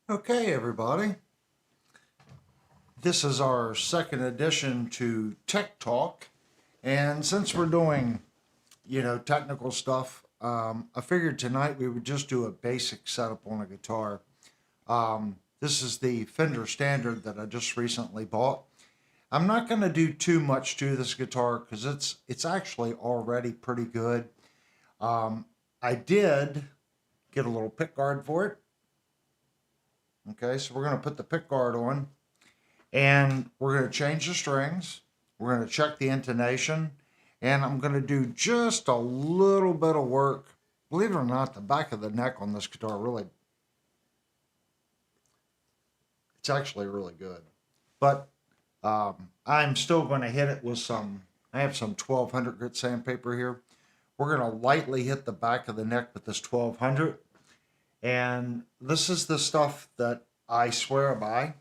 Okay, everybody. This is our second edition to Tech Talk. And since we're doing, technical stuff, I figured tonight we would just do a basic setup on a guitar. This is the Fender Standard that I just recently bought. I'm not going to do too much to this guitar because it's actually already pretty good. I did get a little pickguard for it. Okay, so we're going to put the pickguard on and we're going to change the strings. We're going to check the intonation and I'm going to do just a little bit of work. Believe it or not, the back of the neck on this guitar it's actually really good. But I'm still going to hit it with I have some 1200 grit sandpaper here. We're going to lightly hit the back of the neck with this 1200. And this is the stuff that I swear by.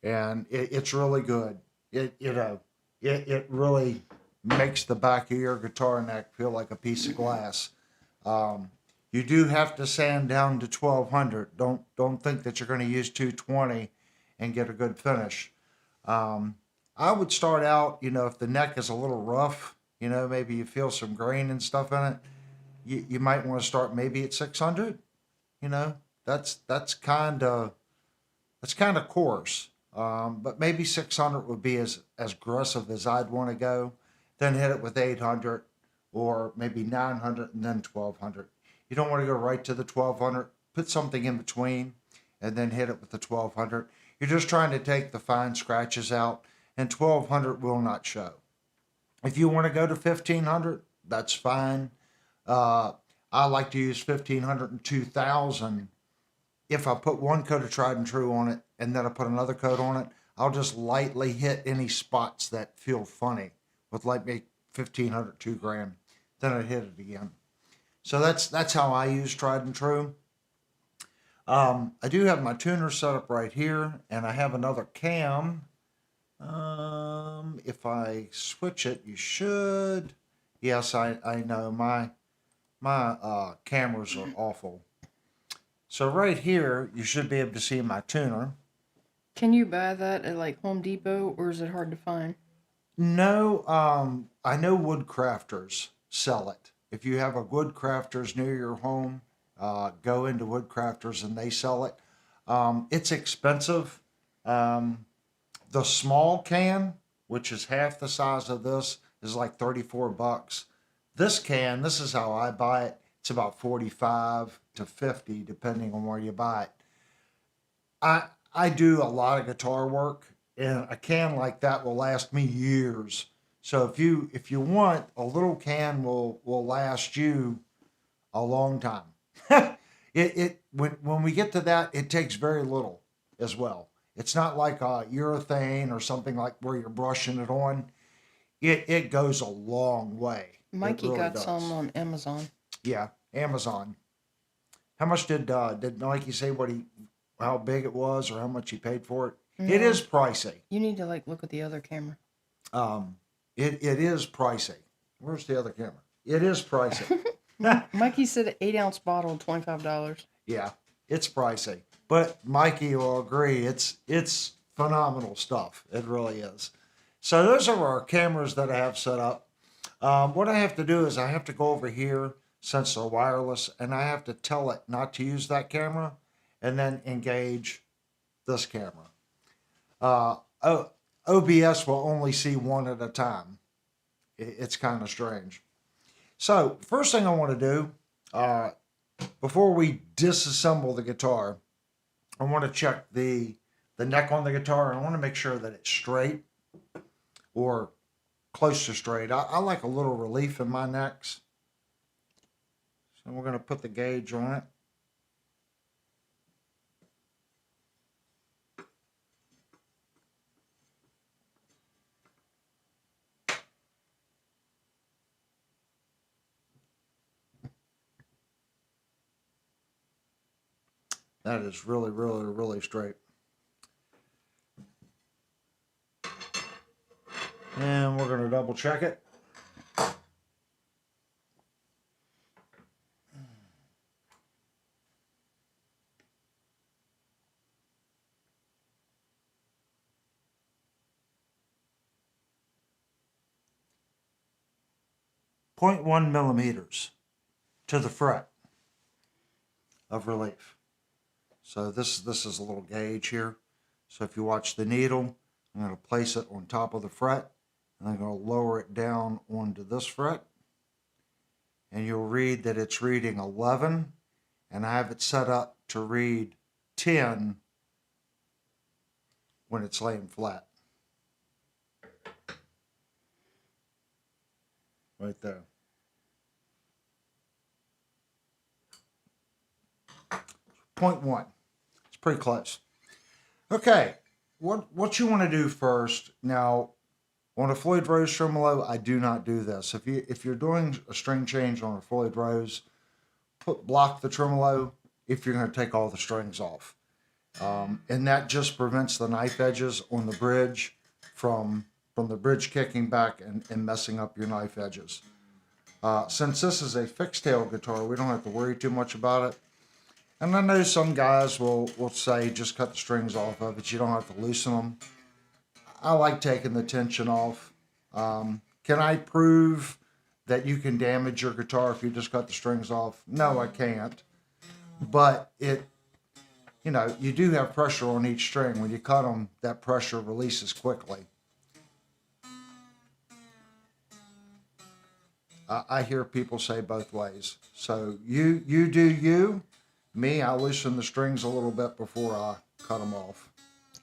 And it's really good. It really makes the back of your guitar neck feel like a piece of glass. You do have to sand down to 1200. Don't think that you're going to use 220 and get a good finish. I would start out, if the neck is a little rough, maybe you feel some grain and stuff in it, you might want to start maybe at 600. That's kind of coarse. But maybe 600 would be as aggressive as I'd want to go. Then hit it with 800 or maybe 900 and then 1200. You don't want to go right to the 1200. Put something in between and then hit it with the 1200. You're just trying to take the fine scratches out, and 1200 will not show. If you want to go to 1500, that's fine. I like to use 1500 and 2000. If I put one coat of tried and true on it and then I put another coat on it, I'll just lightly hit any spots that feel funny with like maybe 1500, 2 grand. Then I hit it again. So that's how I use tried and true. I do have my tuner set up right here, and I have another cam. If I switch it, you should. Yes, I know my cameras are awful. So right here, you should be able to see my tuner. Can you buy that at like Home Depot, or is it hard to find? No, I know wood crafters sell it. If you have a wood crafters near your home, go into wood crafters and they sell it. It's expensive. The small can, which is half the size of this, is like 34 bucks. This is how I buy it. It's about 45 to 50 depending on where you buy it. I do a lot of guitar work, and a can like that will last me years. So if you want, a little can will last you a long time. When we get to that, it takes very little as well. It's not like a urethane or something like where you're brushing it on. It goes a long way. It Mikey really got does. some on Amazon. Yeah, Amazon. How much did Nike say how big it was or how much he paid for it? It No, is pricey. you need to like look at the other camera. Um, it is pricey. Where's the other camera? It is pricey. Mikey said an 8-ounce bottle, $25. Yeah, it's pricey. But Mikey will agree, it's phenomenal stuff. It really is. So those are our cameras that I have set up. What I have to do is I have to go over here since they're wireless, and I have to tell it not to use that camera, and then engage this camera. OBS will only see one at a time. It's kind of strange. So first thing I want to do, before we disassemble the guitar, I want to check the neck on the guitar. I want to make sure that it's straight or close to straight. I like a little relief in my necks. So we're going to put the gauge on it. That is really, really, really straight. And we're going to double check it. 0.1 millimeters to the fret of relief. So this is a little gauge here. So if you watch the needle, I'm going to place it on top of the fret, and I'm going to lower it down onto this fret, and you'll read that it's reading 11, and I have it set up to read 10 when it's laying flat. Right there. Point one. It's pretty close. Okay, what you want to do first now on a Floyd Rose tremolo, I do not do this. If you're doing a string change on a Floyd Rose, block the tremolo if you're going to take all the strings off, and that just prevents the knife edges on the bridge from the bridge kicking back and messing up your knife edges. Since this is a fixed tail guitar, we don't have to worry too much about it. And I know some guys will say just cut the strings off of it. You don't have to loosen them. I like taking the tension off. Can I prove that you can damage your guitar if you just cut the strings off? No, I can't. But you do have pressure on each string. When you cut them, that pressure releases quickly. I hear people say both ways. So you do you. Me, I loosen the strings a little bit before I cut them off.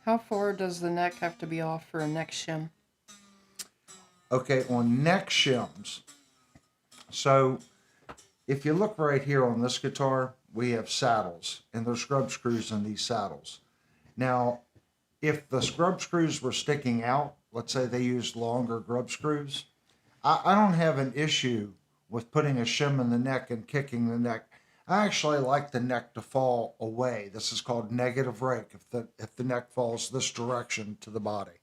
How far does the neck have to be off for a neck shim? Okay, on neck shims. So if you look right here on this guitar, we have saddles, and there's scrub screws in these saddles. Now, if the scrub screws were sticking out, let's say they used longer grub screws, I don't have an issue with putting a shim in the neck and kicking the neck. I actually like the neck to fall away. This is called negative rake, if the neck falls this direction to the body.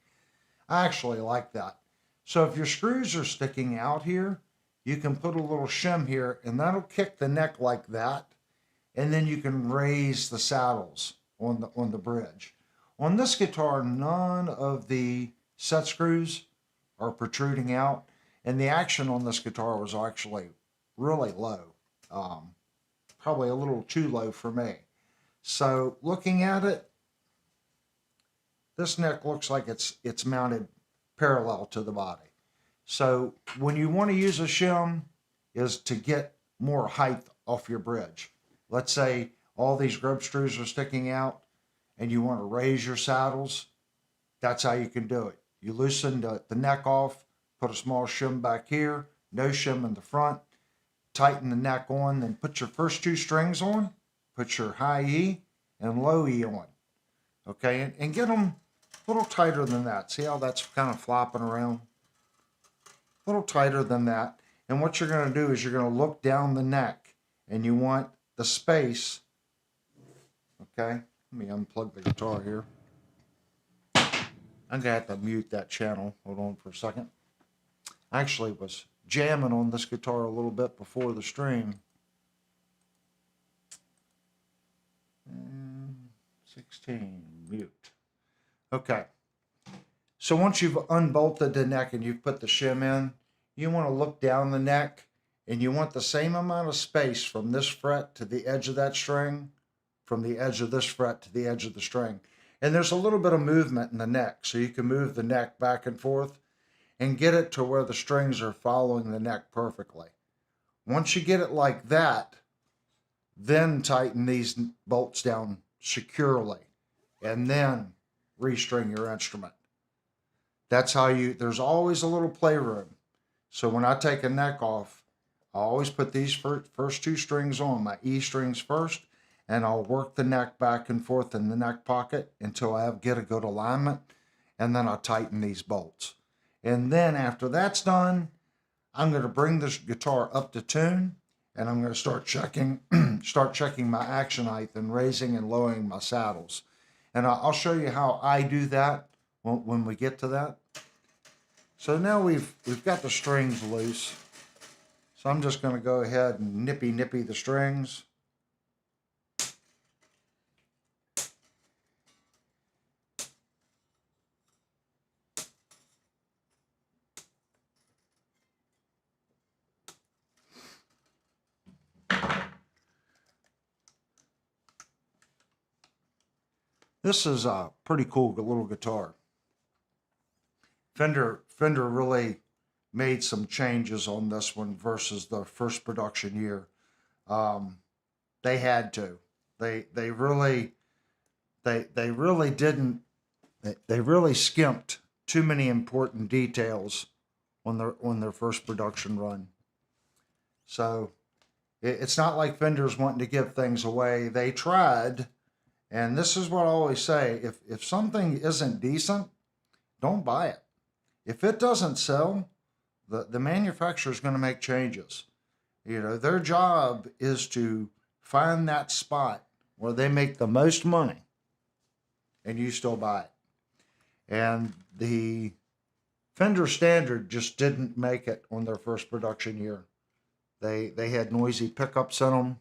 I actually like that. So if your screws are sticking out here, you can put a little shim here, and that'll kick the neck like that, and then you can raise the saddles on the bridge. On this guitar, none of the set screws are protruding out, and the action on this guitar was actually really low. Probably a little too low for me. So looking at it, this neck looks like it's mounted parallel to the body. So when you want to use a shim is to get more height off your bridge. Let's say all these grub screws are sticking out and you want to raise your saddles. That's how you can do it. You loosen the neck off, put a small shim back here, no shim in the front, tighten the neck on, then put your first two strings on, put your high E and low E on. Okay, and get them a little tighter than that. See how that's kind of flopping around? A little tighter than that. And what you're going to do is you're going to look down the neck, and you want the space. Okay, let me unplug the guitar here. I'm going to have to mute that channel. Hold on for a second. I actually was jamming on this guitar a little bit before the stream. 16, mute. Okay. So once you've unbolted the neck and you've put the shim in, you want to look down the neck, and you want the same amount of space from this fret to the edge of that string, from the edge of this fret to the edge of the string. And there's a little bit of movement in the neck, so you can move the neck back and forth and get it to where the strings are following the neck perfectly. Once you get it like that, then tighten these bolts down securely and then restring your instrument. That's how there's always a little playroom. So when I take a neck off, I always put these first two strings on, my E strings first, and I'll work the neck back and forth in the neck pocket until I get a good alignment, and then I'll tighten these bolts. And then after that's done, I'm going to bring this guitar up to tune, and I'm going to start checking my action height and raising and lowering my saddles. And I'll show you how I do that when we get to that. So now we've got the strings loose. So I'm just going to go ahead and nippy the strings. This is a pretty cool little guitar. Fender really made some changes on this one versus the first production year. They had to. They really didn't. They really skimped too many important details on their first production run. So it's not like Fender's wanting to give things away. They tried, and this is what I always say: if something isn't decent, don't buy it. If it doesn't sell, the manufacturer is going to make changes. Their job is to find that spot where they make the most money, and you still buy it. And the Fender Standard just didn't make it on their first production year. They had noisy pickups in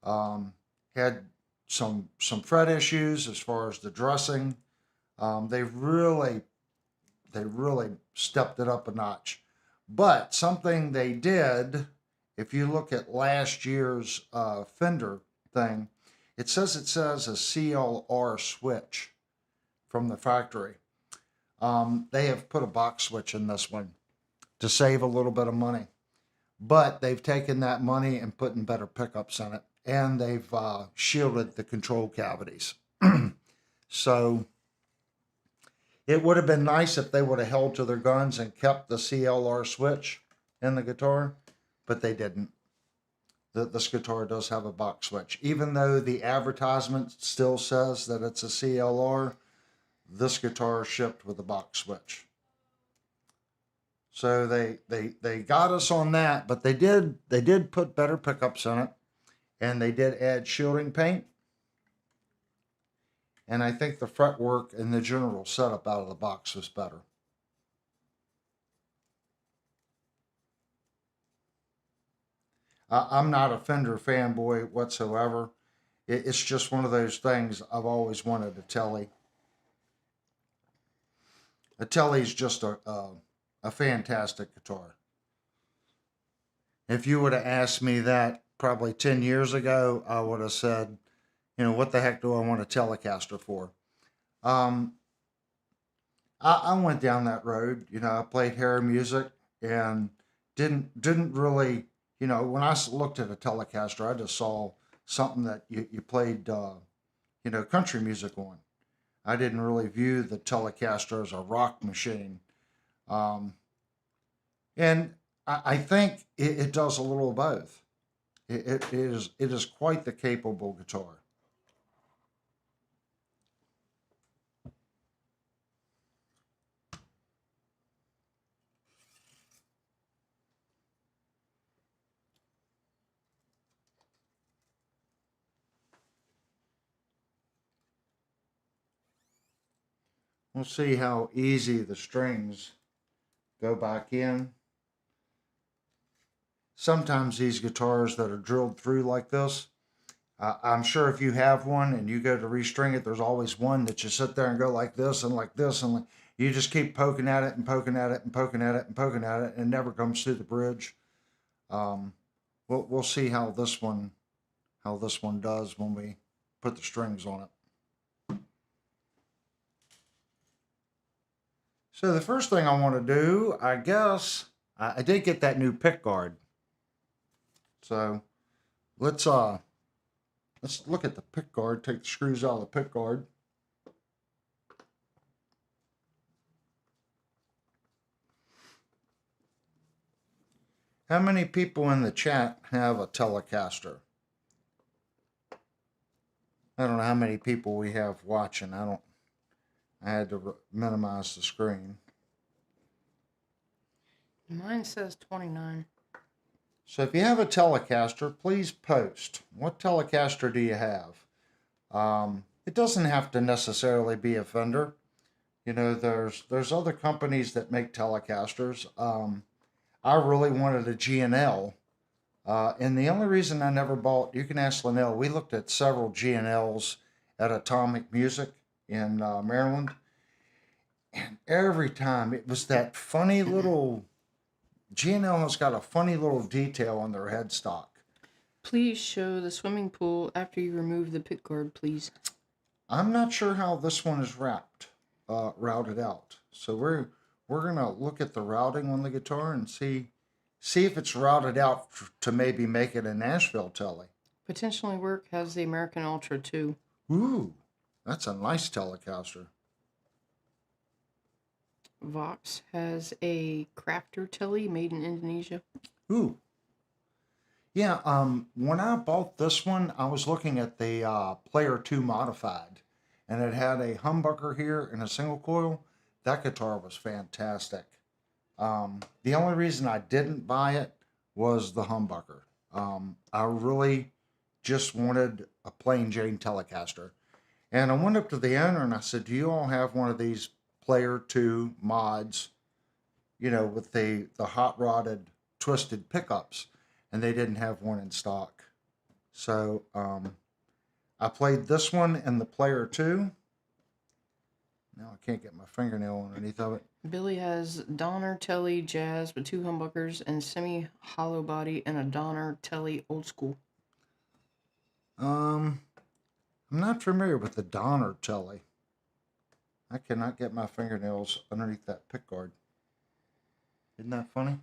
them, had some fret issues as far as the dressing. They really stepped it up a notch. But something they did, if you look at last year's Fender thing, it says a CLR switch from the factory. They have put a box switch in this one to save a little bit of money. But they've taken that money and put in better pickups in it. And they've shielded the control cavities. So it would have been nice if they would have held to their guns and kept the CLR switch in the guitar, but they didn't. This guitar does have a box switch. Even though the advertisement still says that it's a CLR, this guitar is shipped with a box switch. So they got us on that, but they did put better pickups in it, and they did add shielding paint. And I think the fretwork and the general setup out of the box was better. I'm not a Fender fanboy whatsoever. It's just one of those things I've always wanted a Tele. A Tele is just a fantastic guitar. If you would have asked me that probably 10 years ago, I would have said, what the heck do I want a Telecaster for? I went down that road. I played hair music and didn't really, when I looked at a Telecaster, I just saw something that you played, country music on. I didn't really view the Telecaster as a rock machine. And I think it does a little of both. It is quite the capable guitar. We'll see how easy the strings go back in. Sometimes these guitars that are drilled through like this, I'm sure if you have one and you go to restring it, there's always one that you sit there and go like this and like this, and you just keep poking at it and poking at it and poking at it and poking at it, and it never comes through the bridge. We'll see how this one does when we put the strings on it. So the first thing I want to do, I guess, I did get that new pickguard. So let's look at the pickguard, take the screws out of the pickguard. How many people in the chat have a Telecaster? I don't know how many people we have watching. I had to minimize the screen. Mine says 29. So if you have a Telecaster, please post. What Telecaster do you have? It doesn't have to necessarily be a Fender. There's other companies that make Telecasters. I really wanted a G&L. And the only reason I never bought, you can ask Linnell, we looked at several G&Ls at Atomic Music in Maryland. And every time it was that funny little, G&L has got a funny little detail on their headstock. Please show the swimming pool after you remove the pickguard, please. I'm not sure how this one is routed out. So we're gonna look at the routing on the guitar and see if it's routed out to maybe make it a Nashville Tele. Potentially work. Has the American Ultra too. Ooh, that's a nice Telecaster. Vox has a Crafter Tele made in Indonesia. Ooh, yeah. When I bought this one, I was looking at the Player 2 Modified, and it had a humbucker here and a single coil. That guitar was fantastic. The only reason I didn't buy it was the humbucker. I really just wanted a plain Jane Telecaster. And I went up to the owner and I said, "Do you all have one of these Player 2 mods, with the hot rodded twisted pickups?" And they didn't have one in stock. So I played this one and the Player 2. Now I can't get my fingernail underneath of it. Billy has Donner Tele Jazz with 2 humbuckers and semi-hollow body and a Donner Tele Old School. I'm not familiar with the Donner Tele. I cannot get my fingernails underneath that pickguard. Isn't that funny?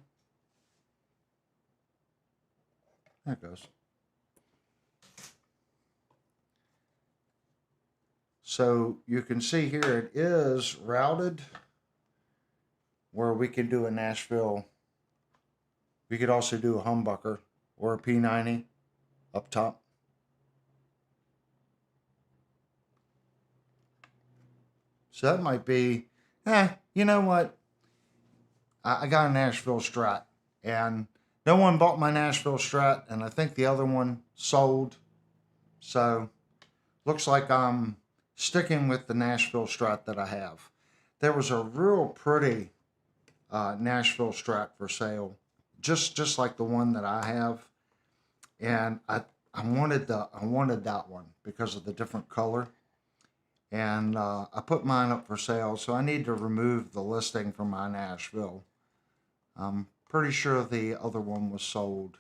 There it goes. So you can see here it is routed where we can do a Nashville. We could also do a humbucker or a P90 up top. So that might be, you know what? I got a Nashville Strat, and no one bought my Nashville Strat, and I think the other one sold. So looks like I'm sticking with the Nashville Strat that I have. There was a real pretty Nashville Strat for sale, just like the one that I have, and I wanted that one because of the different color. And I put mine up for sale, so I need to remove the listing from my Nashville. I'm pretty sure the other one was sold.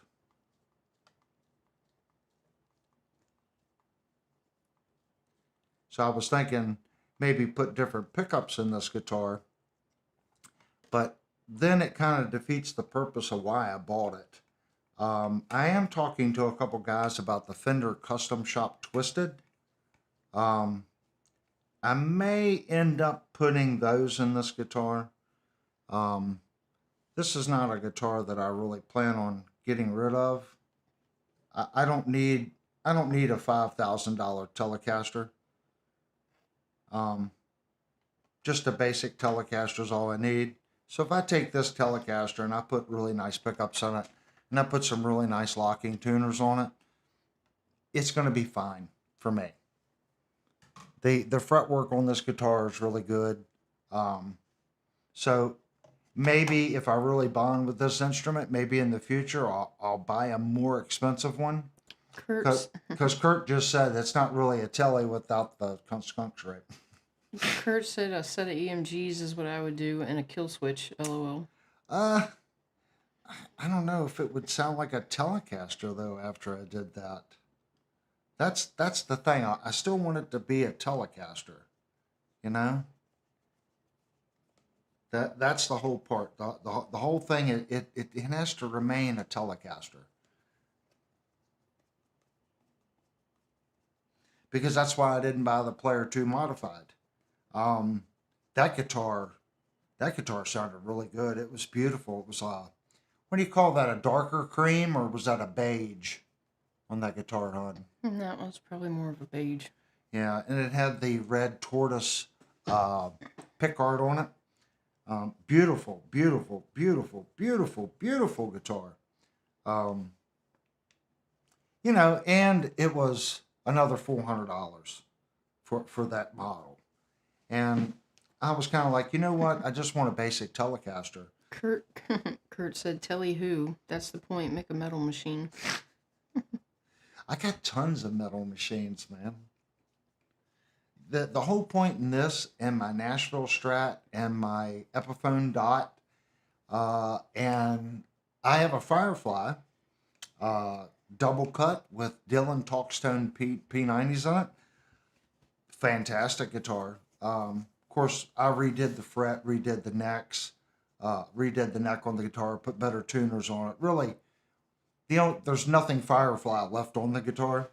So I was thinking maybe put different pickups in this guitar, but then it kind of defeats the purpose of why I bought it. I am talking to a couple guys about the Fender Custom Shop Twisted. I may end up putting those in this guitar. This is not a guitar that I really plan on getting rid of. I don't need a $5,000 Telecaster. Just a basic Telecaster is all I need. So if I take this Telecaster and I put really nice pickups on it, and I put some really nice locking tuners on it, it's going to be fine for me. The fretwork on this guitar is really good. So maybe if I really bond with this instrument, maybe in the future I'll buy a more expensive one. Because Kurt just said it's not really a Tele without the skunk stripe. Kurt said a set of EMGs is what I would do and a kill switch, LOL. I don't know if it would sound like a Telecaster though after I did that. That's the thing. I still want it to be a Telecaster, you know. That's the whole part. The whole thing. It has to remain a Telecaster. Because that's why I didn't buy the Player 2 Modified. That guitar sounded really good. It was beautiful. It was what do you call that? A darker cream, or was that a beige on that guitar, hon? That was probably more of a beige. Yeah, and it had the red tortoise pickguard on it. Beautiful, beautiful, beautiful, beautiful, beautiful guitar. And it was another $400 for that model. And I was kind of like, you know what? I just want a basic Telecaster. Kurt said, "Telly who? That's the point. Make a metal machine." I got tons of metal machines, man. The whole point in this and my Nashville Strat and my Epiphone Dot, and I have a Firefly double cut with Dylan Talkstone P90s on it. fantastic guitar. Of course, I redid the fret, redid the necks, redid the neck on the guitar, put better tuners on it. Really, there's nothing Firefly left on the guitar.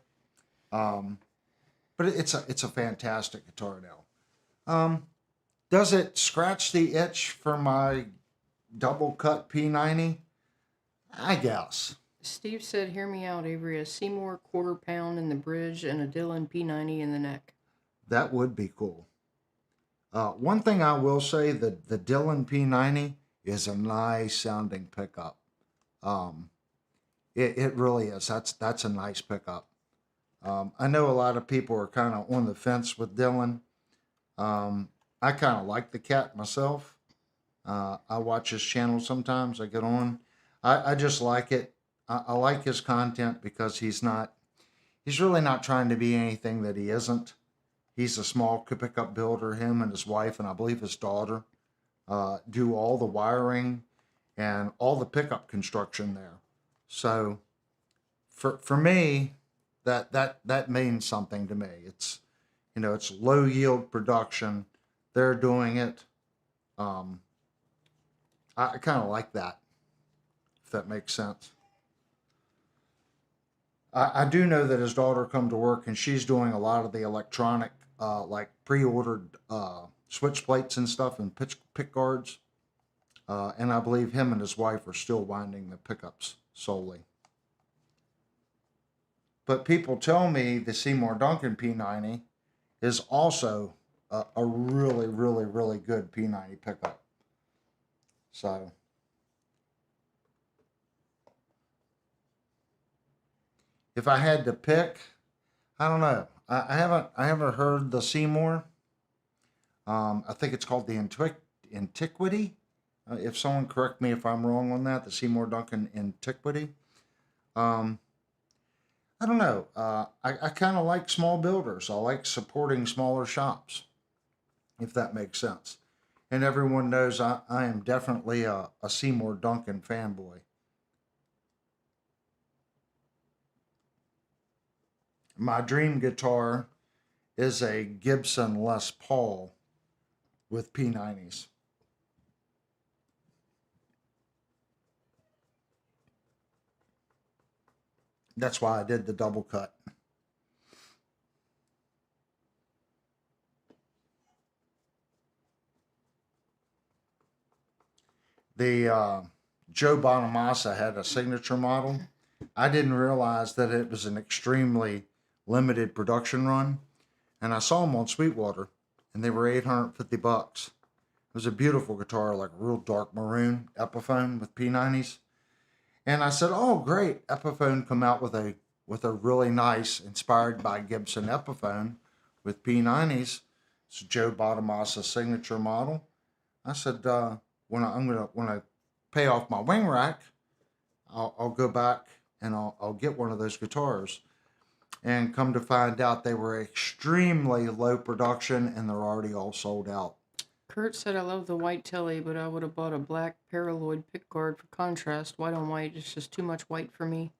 But it's a fantastic guitar now. Does it scratch the itch for my double cut P90? I guess. Steve said, "Hear me out, Avery. A Seymour quarter pound in the bridge and a Dylan P90 in the neck." That would be cool. One thing I will say, that the Dylan P90 is a nice sounding pickup. It really is. That's a nice pickup. I know a lot of people are kind of on the fence with Dylan. I kind of like the cat myself. I watch his channel sometimes. I get on. I just like it. I like his content because he's really not trying to be anything that he isn't. He's a small pickup builder. Him and his wife, and I believe his daughter, do all the wiring and all the pickup construction there. So for me, that means something to me. It's low yield production. They're doing it. I kind of like that, if that makes sense. I do know that his daughter come to work and she's doing a lot of the electronic, like pre-ordered switch plates and stuff and pick guards. And I believe him and his wife are still winding the pickups solely. But people tell me the Seymour Duncan P90 is also a really, really, really good P90 pickup. So if I had to pick, I don't know. I haven't heard the Seymour. I think it's called the Antiquity. If someone correct me if I'm wrong on that, the Seymour Duncan Antiquity. I don't know. I kind of like small builders. I like supporting smaller shops, if that makes sense. And everyone knows I am definitely a Seymour Duncan fanboy. My dream guitar is a Gibson Les Paul with P90s. That's why I did the double cut. The Joe Bonamassa had a signature model. I didn't realize that it was an extremely limited production run, and I saw them on Sweetwater, and they were $850. It was a beautiful guitar, like a real dark maroon Epiphone with P90s. And I said, "Oh, great! Epiphone come out with a really nice, inspired by Gibson Epiphone with P90s. It's Joe Bonamassa's signature model." I said, when I pay off my wing rack, I'll go back and I'll get one of those guitars. And come to find out, they were extremely low production and they're already all sold out. Kurt said, "I love the white Tele, but I would have bought a black Paraloid pickguard for contrast. White on white is just too much white for me."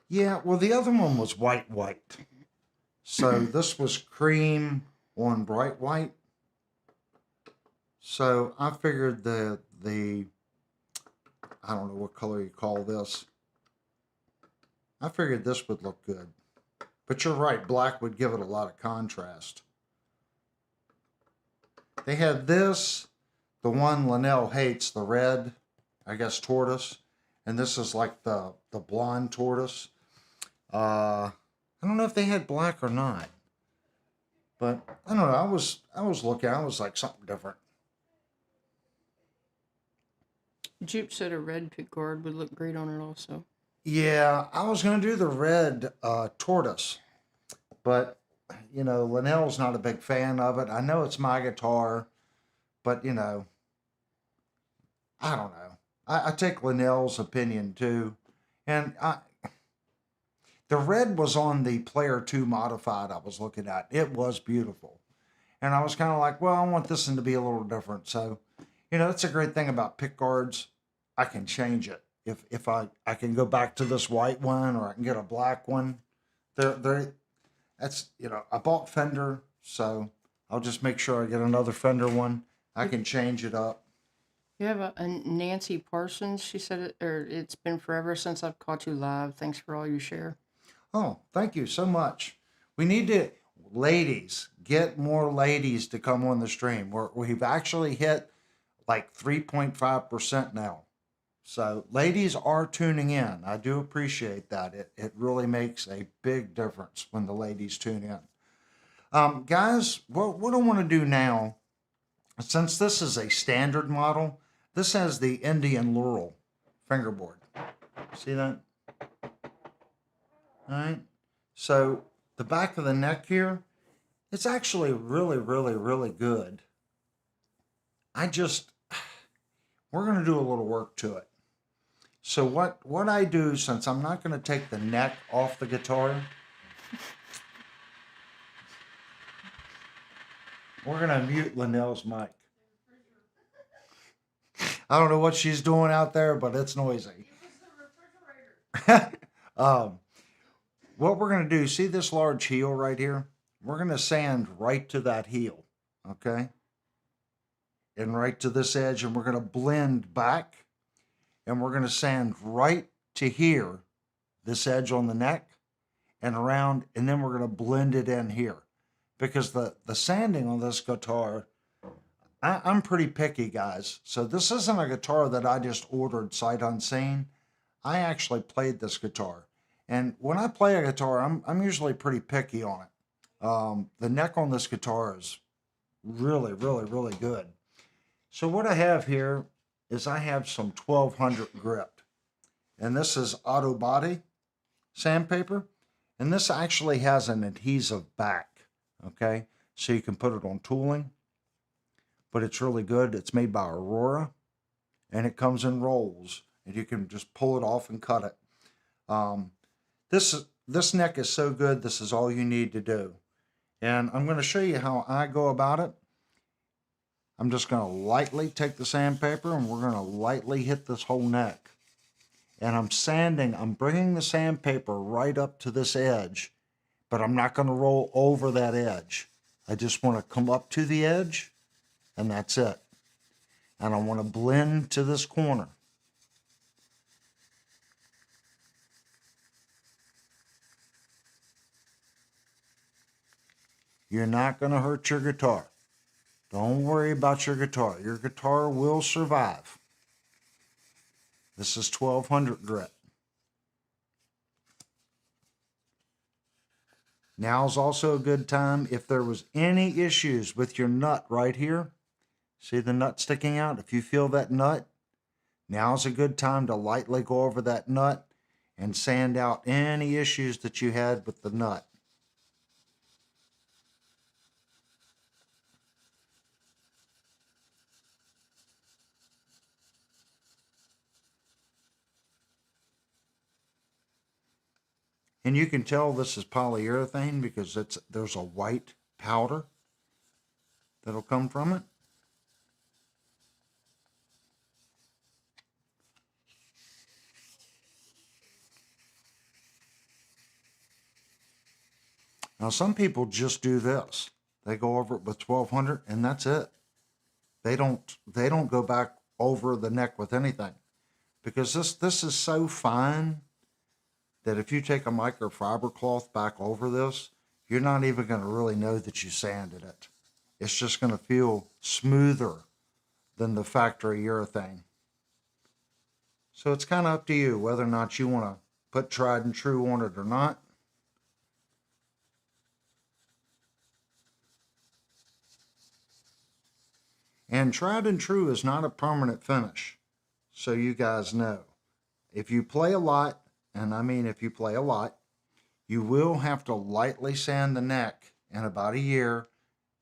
Yeah, well, the other one was white. So this was cream on bright white. So I figured the I don't know what color you call this. I figured this would look good. But you're right, black would give it a lot of contrast. They had this, the one Linnell hates, the red, I guess, tortoise. And this is like the blonde tortoise. I don't know if they had black or not. But I don't know. I was looking, I was like something different. Jupe said a red pickguard would look great on it also. Yeah, I was going to do the red tortoise. But, Linnell's not a big fan of it. I know it's my guitar, but, I don't know. I take Linnell's opinion too. And the red was on the Player 2 Modified I was looking at. It was beautiful. And I was kind of like, well, I want this one to be a little different. So, that's a great thing about pickguards. I can change it. If I can go back to this white one or I can get a black one. That's, I bought Fender So I'll just make sure I get another Fender one. I can change it up. You have a Nancy Parsons. She said it's been forever since I've caught you live. Thanks for all you share. Oh, thank you so much. We need to, ladies, get more ladies to come on the stream. We've actually hit like 3.5% now. So ladies are tuning in. I do appreciate that. It really makes a big difference when the ladies tune in. Guys, what I want to do now, since this is a standard model, this has the Indian Laurel fingerboard. See that? All right. So the back of the neck here, it's actually really, really, really good. We're going to do a little work to it. So what I do, since I'm not going to take the neck off the guitar, we're going to mute Linnell's mic. I don't know what she's doing out there, but it's noisy. What we're going to do, see this large heel right here? We're going to sand right to that heel, okay? And right to this edge, and we're going to blend back, and we're going to sand right to here, this edge on the neck, and around, and then we're going to blend it in here. Because the sanding on this guitar, I'm pretty picky, guys. So this isn't a guitar that I just ordered sight unseen. I actually played this guitar. And when I play a guitar, I'm usually pretty picky on it. The neck on this guitar is really, really, really good. So what I have here is I have some 1200 grit. And this is auto body sandpaper. And this actually has an adhesive back, okay? So you can put it on tooling. But it's really good. It's made by Aurora. And it comes in rolls. And you can just pull it off and cut it. This neck is so good, this is all you need to do. And I'm going to show you how I go about it. I'm just going to lightly take the sandpaper and we're going to lightly hit this whole neck. And I'm bringing the sandpaper right up to this edge, but I'm not going to roll over that edge. I just want to come up to the edge, and that's it. And I want to blend to this corner. You're not going to hurt your guitar. Don't worry about your guitar. Your guitar will survive. This is 1200 grit. Now's also a good time if there was any issues with your nut right here. See the nut sticking out? If you feel that nut, now's a good time to lightly go over that nut and sand out any issues that you had with the nut. And you can tell this is polyurethane because there's a white powder that'll come from it. Now some people just do this. They go over it with 1200 and that's it. They don't go back over the neck with anything. Because this is so fine that if you take a microfiber cloth back over this, you're not even going to really know that you sanded it. It's just going to feel smoother than the factory urethane. So it's kind of up to you whether or not you want to put tried and true on it or not. And tried and true is not a permanent finish, so you guys know. If you play a lot, and I mean if you play a lot, you will have to lightly sand the neck in about a year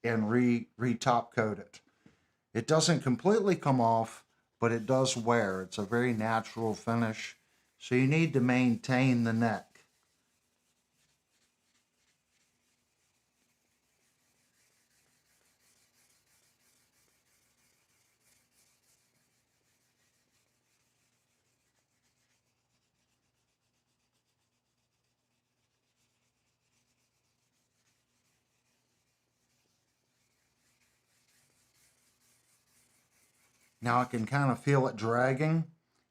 and re-top coat it. It doesn't completely come off, but it does wear. It's a very natural finish, so you need to maintain the neck. Now I can kind of feel it dragging.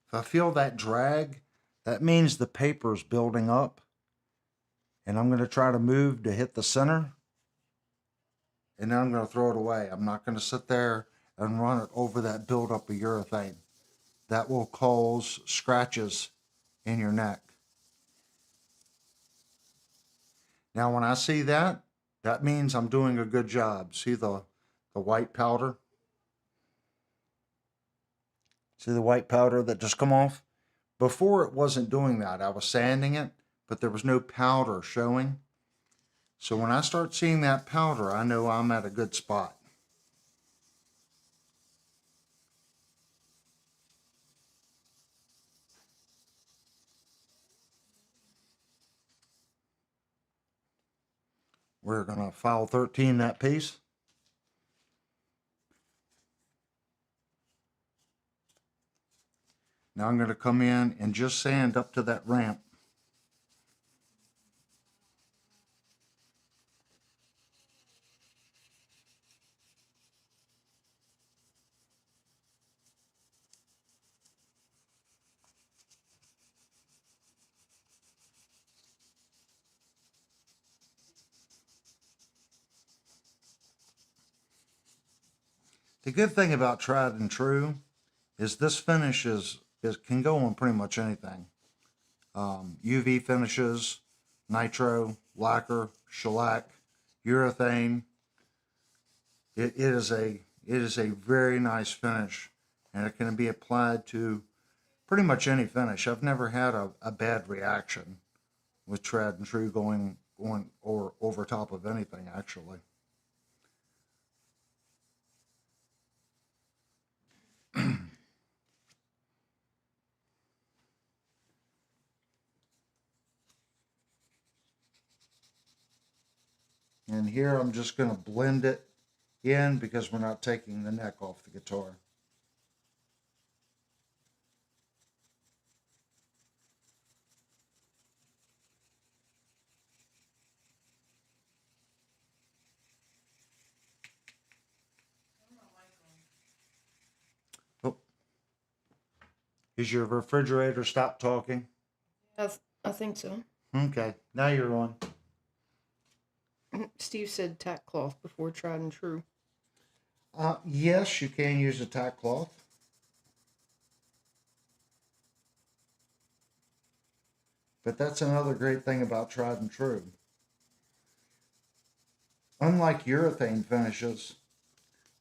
If I feel that drag, that means the paper's building up. And I'm going to try to move to hit the center. And then I'm going to throw it away. I'm not going to sit there and run it over that buildup of urethane. That will cause scratches in your neck. Now when I see that, that means I'm doing a good job. See the white powder? See the white powder that just come off? Before it wasn't doing that. I was sanding it, but there was no powder showing. So when I start seeing that powder, I know I'm at a good spot. We're going to file 13 that piece. Now I'm going to come in and just sand up to that ramp. The good thing about tried and true is this finish can go on pretty much anything. UV finishes, nitro, lacquer, shellac, urethane. It is a very nice finish, and it can be applied to pretty much any finish. I've never had a bad reaction with tried and true going on or over top of anything actually. And here I'm just going to blend it in because we're not taking the neck off the guitar. Oh, is your refrigerator stopped talking? I think so. Okay, now you're on. Steve said tack cloth before tried and true. Yes, you can use a tack cloth. But that's another great thing about tried and true. Unlike urethane finishes,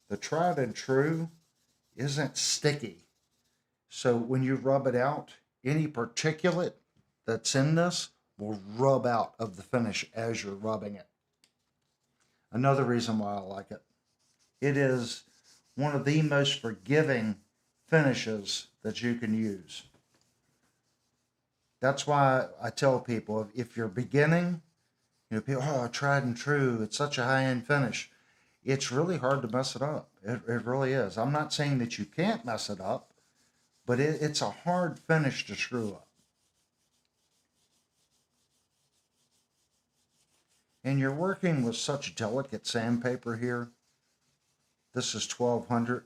the tried and true isn't sticky. So when you rub it out, any particulate that's in this will rub out of the finish as you're rubbing it. Another reason why I like it. It is one of the most forgiving finishes that you can use. That's why I tell people, if you're beginning, people, oh, tried and true, it's such a high-end finish. It's really hard to mess it up. It really is. I'm not saying that you can't mess it up, but it's a hard finish to screw up. And you're working with such delicate sandpaper here. This is 1200.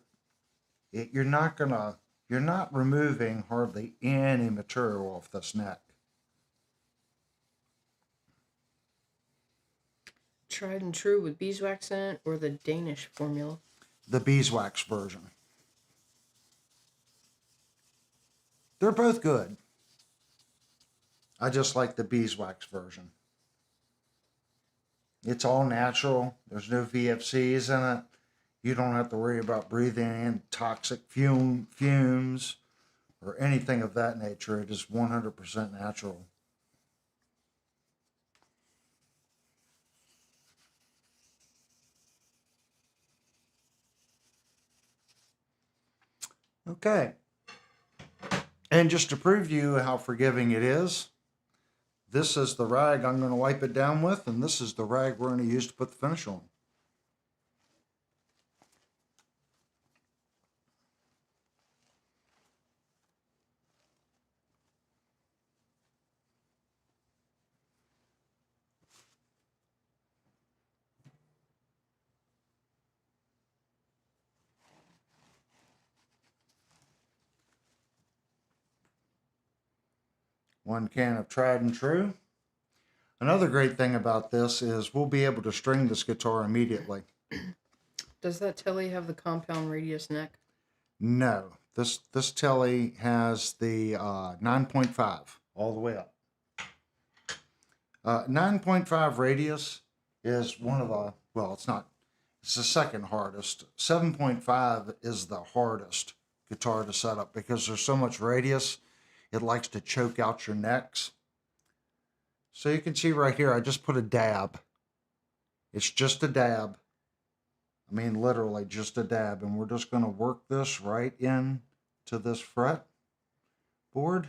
You're not removing hardly any material off this neck. Tried and true with beeswax in it or the Danish formula? The beeswax version. They're both good. I just like the beeswax version. It's all natural. There's no VFCs in it. You don't have to worry about breathing in toxic fumes or anything of that nature. It is 100% natural. Okay. And just to prove to you how forgiving it is, this is the rag I'm going to wipe it down with, and this is the rag we're going to use to put the finish on. one can of tried and true. Another great thing about this is we'll be able to string this guitar immediately. Does that Tele have the compound radius neck? No, this Tele has the 9.5 all the way up. 9.5 radius is one of the, well, it's not, it's the second hardest. 7.5 is the hardest guitar to set up because there's so much radius, it likes to choke out your necks. So you can see right here, I just put a dab. It's just a dab. I mean, literally just a dab. And we're just going to work this right in to this fret board.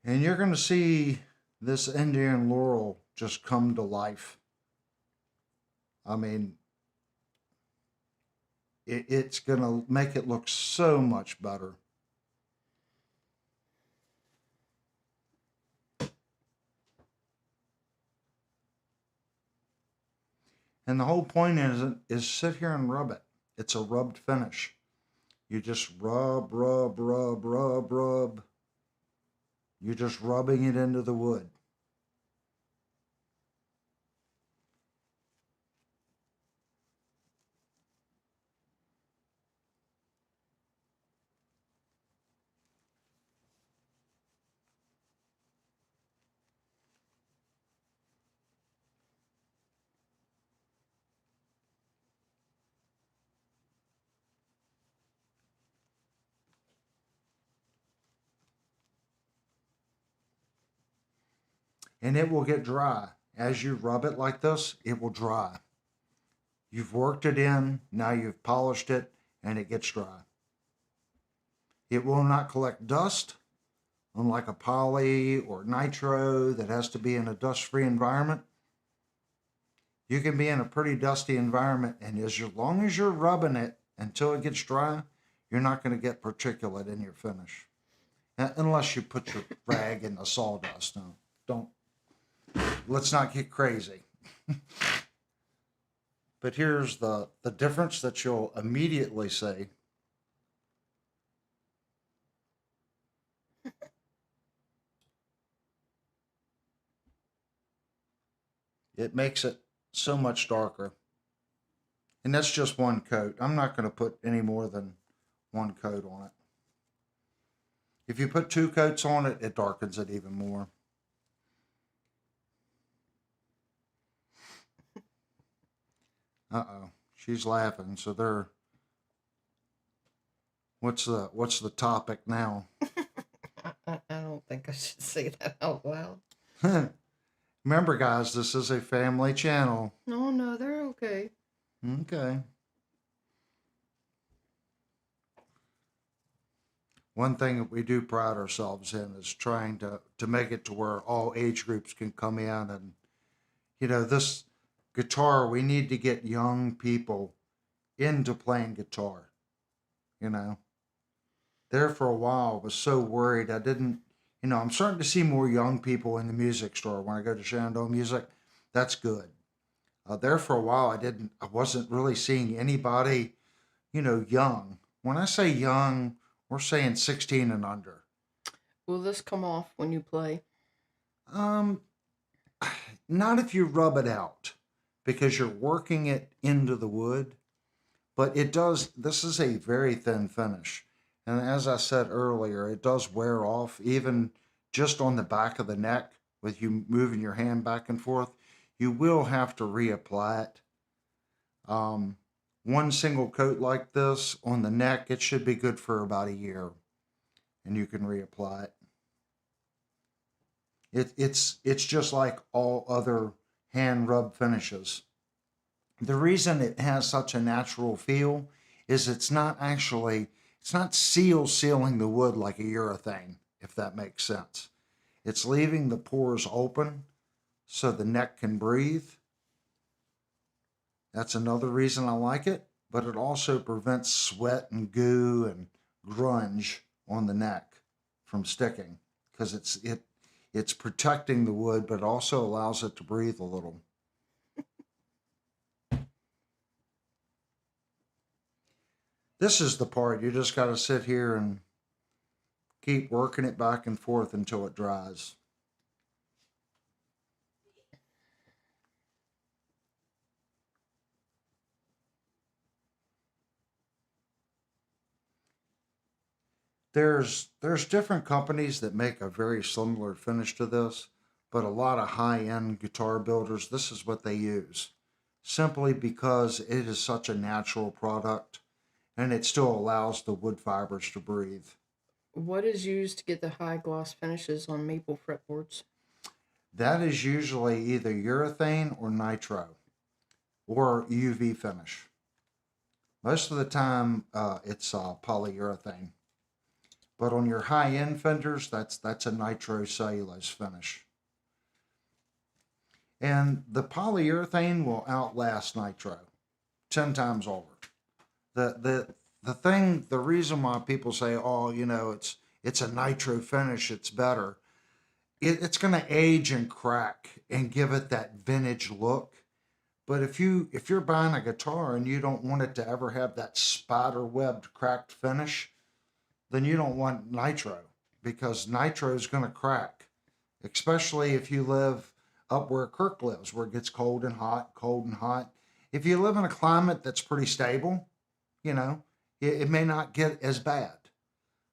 And you're going to see this Indian laurel just come to life. I mean, it's going to make it look so much better. And the whole point is sit here and rub it. It's a rubbed finish. You just rub, rub, rub, rub, rub. You're just rubbing it into the wood. And it will get dry. As you rub it like this, it will dry. You've worked it in, now you've polished it, and it gets dry. It will not collect dust, unlike a poly or nitro that has to be in a dust-free environment. You can be in a pretty dusty environment, and as long as you're rubbing it until it gets dry, you're not going to get particulate in your finish. Unless you put your rag in the sawdust. No, don't. Let's not get crazy. But here's the difference that you'll immediately see. It makes it so much darker. And that's just one coat. I'm not going to put any more than one coat on it. If you put 2 coats on it, it darkens it even more. Uh-oh, she's laughing. So they're, what's the topic now? I don't think I should say that out loud. Remember, guys, this is a family channel. No, they're okay. Okay. One thing that we do pride ourselves in is trying to make it to where all age groups can come in. And, you know, this guitar, we need to get young people into playing guitar. You know, there for a while, I was so worried. I didn't, you know, I'm starting to see more young people in the music store when I go to Shenandoah Music. That's good. There for a while, I wasn't really seeing anybody, you know, young. When I say young, we're saying 16 and under. Will this come off when you play? Not if you rub it out, because you're working it into the wood. But it does, this is a very thin finish. And as I said earlier, it does wear off even just on the back of the neck with you moving your hand back and forth. You will have to reapply it. One single coat like this on the neck, it should be good for about a year. And you can reapply it. It's just like all other hand rub finishes. The reason it has such a natural feel is it's not sealing the wood like a urethane, if that makes sense. It's leaving the pores open so the neck can breathe. That's another reason I like it, but it also prevents sweat and goo and grunge on the neck from sticking because it's protecting the wood, but also allows it to breathe a little. This is the part you just got to sit here and Keep working it back and forth until it dries. There's different companies that make a very similar finish to this, but a lot of high-end guitar builders, this is what they use. Simply because it is such a natural product and it still allows the wood fibers to breathe. What is used to get the high gloss finishes on maple fretboards? That is usually either urethane or nitro or UV finish. Most of the time, it's polyurethane. But on your high-end Fenders, that's a nitrocellulose finish. And the polyurethane will outlast nitro 10 times over. The reason why people say, oh, it's a nitro finish, it's better. It's going to age and crack and give it that vintage look. But if you're buying a guitar and you don't want it to ever have that spider-webbed cracked finish, then you don't want nitro, because nitro is going to crack, especially if you live up where Kirk lives, where it gets cold and hot, cold and hot. If you live in a climate that's pretty stable, it may not get as bad.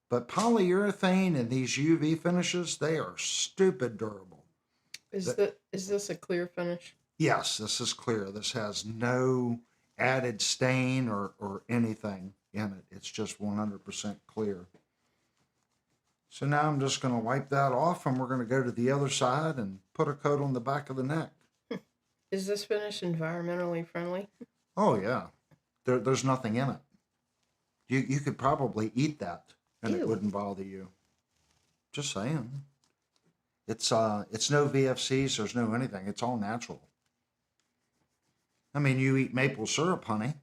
But polyurethane and these UV finishes, they are stupid durable. Is this a clear finish? Yes, this is clear. This has no added stain or anything in it. It's just 100% clear. So now I'm just going to wipe that off, and we're going to go to the other side and put a coat on the back of the neck. Is this finish environmentally friendly? Oh yeah, there's nothing in it. You could probably eat that and Ew. It wouldn't bother you. Just saying. It's no VFCs, there's no anything. It's all natural. I mean, you eat maple syrup, honey.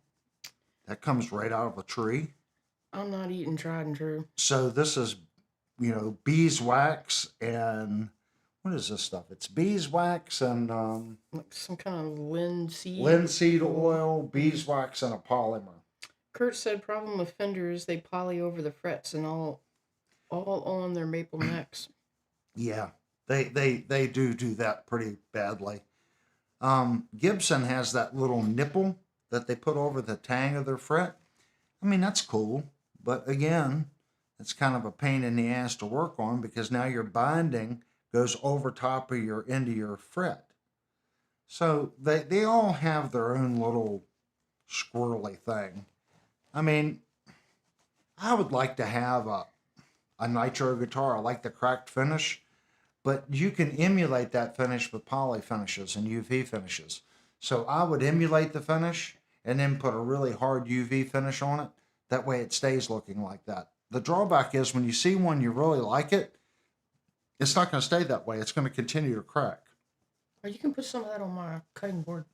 That comes right out of a tree. I'm not eating tried and true. So this is, beeswax and what is this stuff? It's beeswax and Like some kind of linseed. linseed oil, beeswax, and a polymer. Kurt said problem with Fender is they poly over the frets and all on their maple necks. Yeah, they do that pretty badly. Gibson has that little nipple that they put over the tang of their fret. I mean, that's cool, but again, it's kind of a pain in the ass to work on, because now your binding goes over top of into your fret. So they all have their own little squirrely thing. I mean, I would like to have a nitro guitar. I like the cracked finish, but you can emulate that finish with poly finishes and UV finishes. So I would emulate the finish and then put a really hard UV finish on it. That way it stays looking like that. The drawback is when you see one you really like it, it's not going to stay that way. It's going to continue to crack. Or you can put some of that on my cutting board.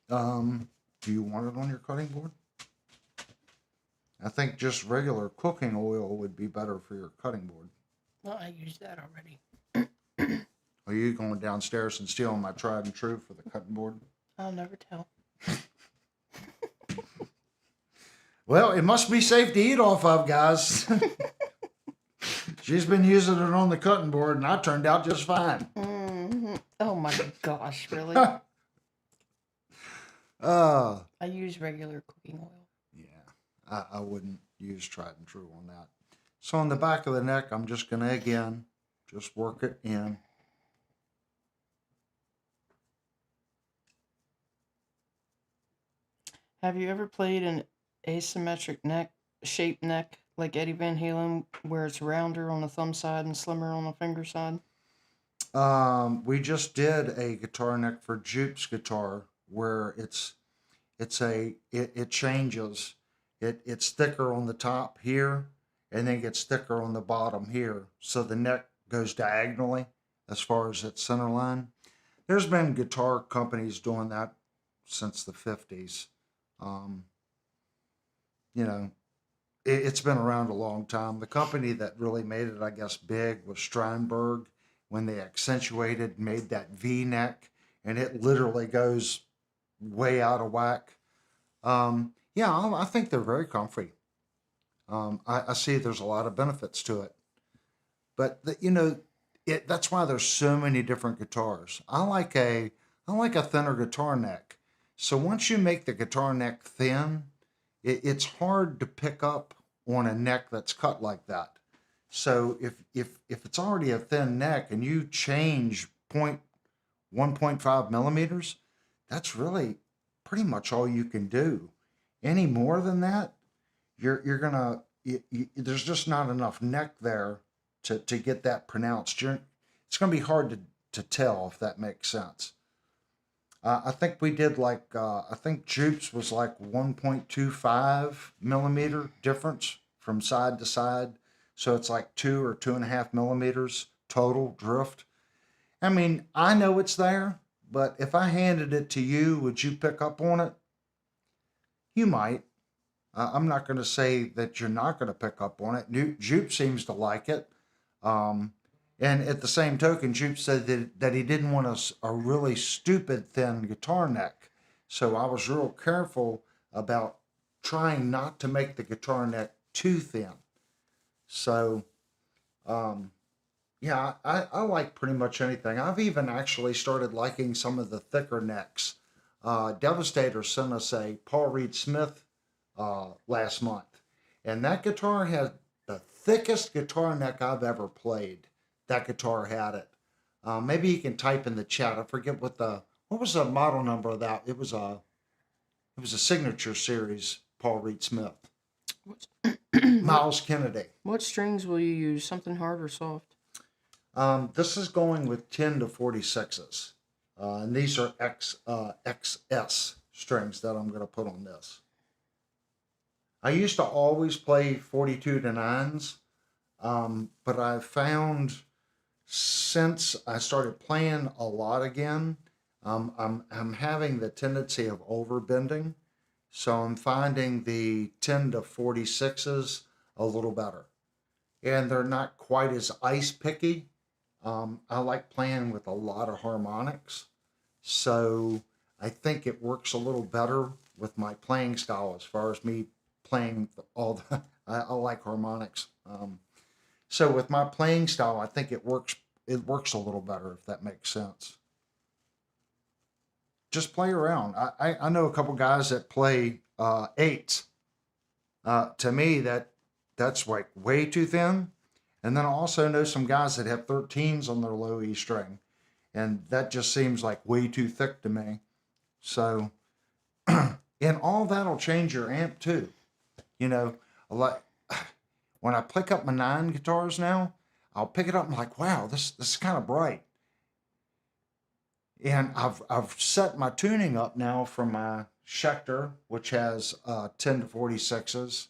Do you want it on your cutting board? I think just regular cooking oil would be better for your cutting board. Well, I used that already. Are you going downstairs and stealing my tried and true for the cutting board? I'll never tell. Well, it must be safe to eat off of, guys. She's been using it on the cutting board, and I turned out just fine. Mm-hmm. Oh my gosh, really? I use regular cooking oil. Yeah, I wouldn't use tried and true on that. So on the back of the neck, I'm just going to, again, just work it in. Have you ever played an asymmetric shaped neck like Eddie Van Halen, where it's rounder on the thumb side and slimmer on the finger side? We just did a guitar neck for Jupe's guitar where it changes. It's thicker on the top here and then gets thicker on the bottom here. So the neck goes diagonally as far as its center line. There's been guitar companies doing that since the 50s. It's been around a long time. The company that really made it, I guess, big was Steinberg, when they accentuated and made that V neck, and it literally goes way out of whack. I think they're very comfy. I see there's a lot of benefits to it. But that's why there's so many different guitars. I like a thinner guitar neck. So once you make the guitar neck thin, it's hard to pick up on a neck that's cut like that. So if it's already a thin neck and you change 1.5 millimeters, that's really pretty much all you can do. Any more than that, you're gonna there's just not enough neck there to get that pronounced. It's gonna be hard to tell if that makes sense. I think we did I think Jupes was like 1.25 millimeter difference from side to side. So it's like 2 or 2.5 millimeters total drift. I mean, I know it's there, but if I handed it to you, would you pick up on it? You might. I'm not going to say that you're not going to pick up on it. Jupe seems to like it. Um, and at the same token, Jupe said that he didn't want a really stupid thin guitar neck. So I was real careful about trying not to make the guitar neck too thin. So, um, yeah, I like pretty much anything. I've even actually started liking some of the thicker necks. Devastator sent us a Paul Reed Smith last month, and that guitar had the thickest guitar neck I've ever played. That guitar had it. Maybe you can type in the chat. I forget what was the model number of that. It was a signature series Paul Reed Smith. What, Miles Kennedy. what strings will you use? Something hard or soft? This is going with 10 to 46s. And these are XS strings that I'm going to put on this. I used to always play 42 to 9s, but I've found since I started playing a lot again, I'm having the tendency of overbending. So I'm finding the 10 to 46s a little better. And they're not quite as ice picky. I like playing with a lot of harmonics, so I think it works a little better with my playing style as far as me playing I like harmonics. So with my playing style, I think it works a little better, if that makes sense. Just play around. I know a couple guys that play eights. To me, that's like way too thin. And then I also know some guys that have 13s on their low E string, and that just seems like way too thick to me. So, and all that'll change your amp too. You know, like when I pick up my 9 guitars now, I'll pick it up and I'm like, wow, this is kind of bright. And I've set my tuning up now from my Schecter, which has 10 to 46s.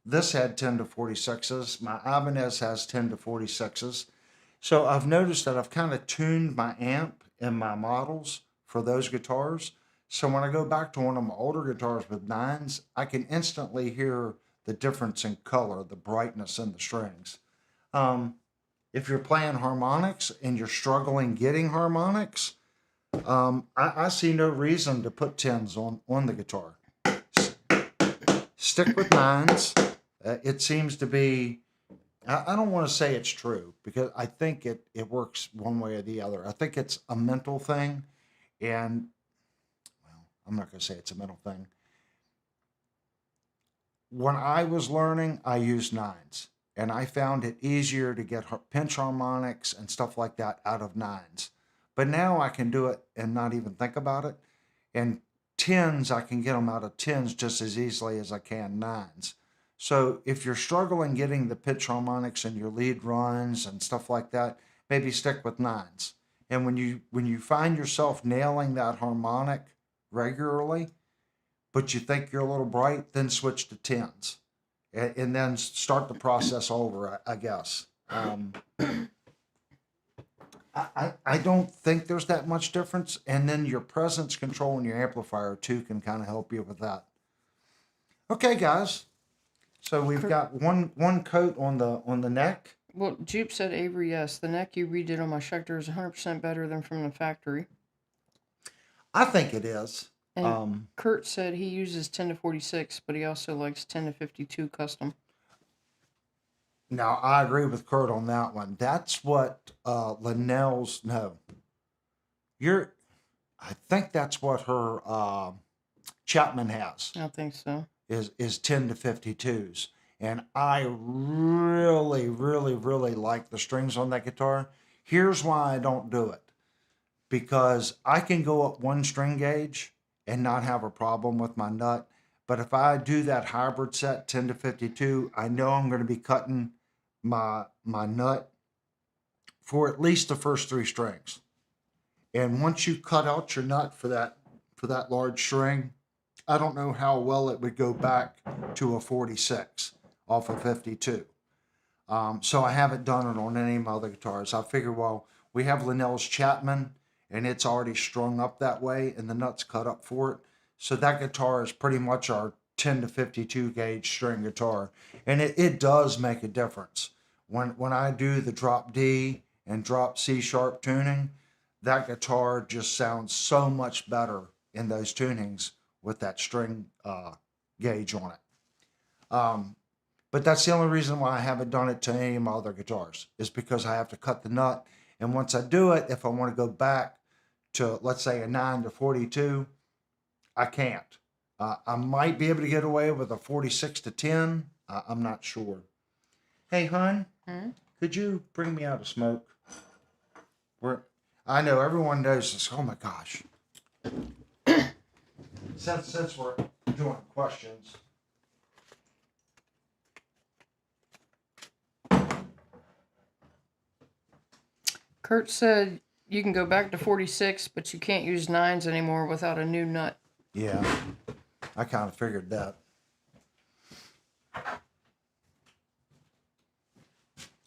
This had 10 to 46s. My Ibanez has 10 to 46s. So I've noticed that I've kind of tuned my amp and my models for those guitars. So when I go back to one of my older guitars with 9s, I can instantly hear the difference in color, the brightness in the strings. If you're playing harmonics and you're struggling getting harmonics, I see no reason to put 10s on the guitar. Stick with 9s. It seems to be, I don't want to say it's true because I think it works one way or the other. I think it's a mental thing. And, well, I'm not going to say it's a mental thing. When I was learning, I used 9s. And I found it easier to get pinch harmonics and stuff like that out of 9s. But now I can do it and not even think about it. And 10s, I can get them out of 10s just as easily as I can 9s. So if you're struggling getting the pitch harmonics in your lead runs and stuff like that, maybe stick with 9s. And when you find yourself nailing that harmonic regularly, but you think you're a little bright, then switch to 10s. And then start the process over, I guess. I don't think there's that much difference. And then your presence control and your amplifier too can kind of help you with that. Okay, guys. So we've got one coat on the neck. Well, Jupe said Avery, yes. The neck you redid on my Schecter is 100% better than from the factory. I think it is. And Kurt said he uses 10 to 46, but he also likes 10 to 52 custom. Now, I agree with Kurt on that one. That's what Linnell's, no, you're, I think that's what her Chapman has. I think so. Is 10 to 52s. And I really, really, really like the strings on that guitar. Here's why I don't do it. Because I can go up one string gauge and not have a problem with my nut. But if I do that hybrid set 10 to 52, I know I'm going to be cutting my nut for at least the first three strings. And once you cut out your nut for that large string, I don't know how well it would go back to a 46 off of 52. So I haven't done it on any of my other guitars. I figured, well, we have Linnell's Chapman, and it's already strung up that way, and the nut's cut up for it. So that guitar is pretty much our 10 to 52 gauge string guitar, and it does make a difference. When I do the drop D and drop C sharp tuning, that guitar just sounds so much better in those tunings with that string gauge on it. But that's the only reason why I haven't done it to any of my other guitars, is because I have to cut the nut. And once I do it, if I want to go back to, let's say, a 9 to 42, I can't. I might be able to get away with a 46 to 10. I'm not sure. Hey, hon, could you bring me out a smoke? I know everyone knows this. Oh, my gosh. Since we're doing questions. Kurt said you can go back to 46, but you can't use 9s anymore without a new nut. Yeah, I kind of figured that.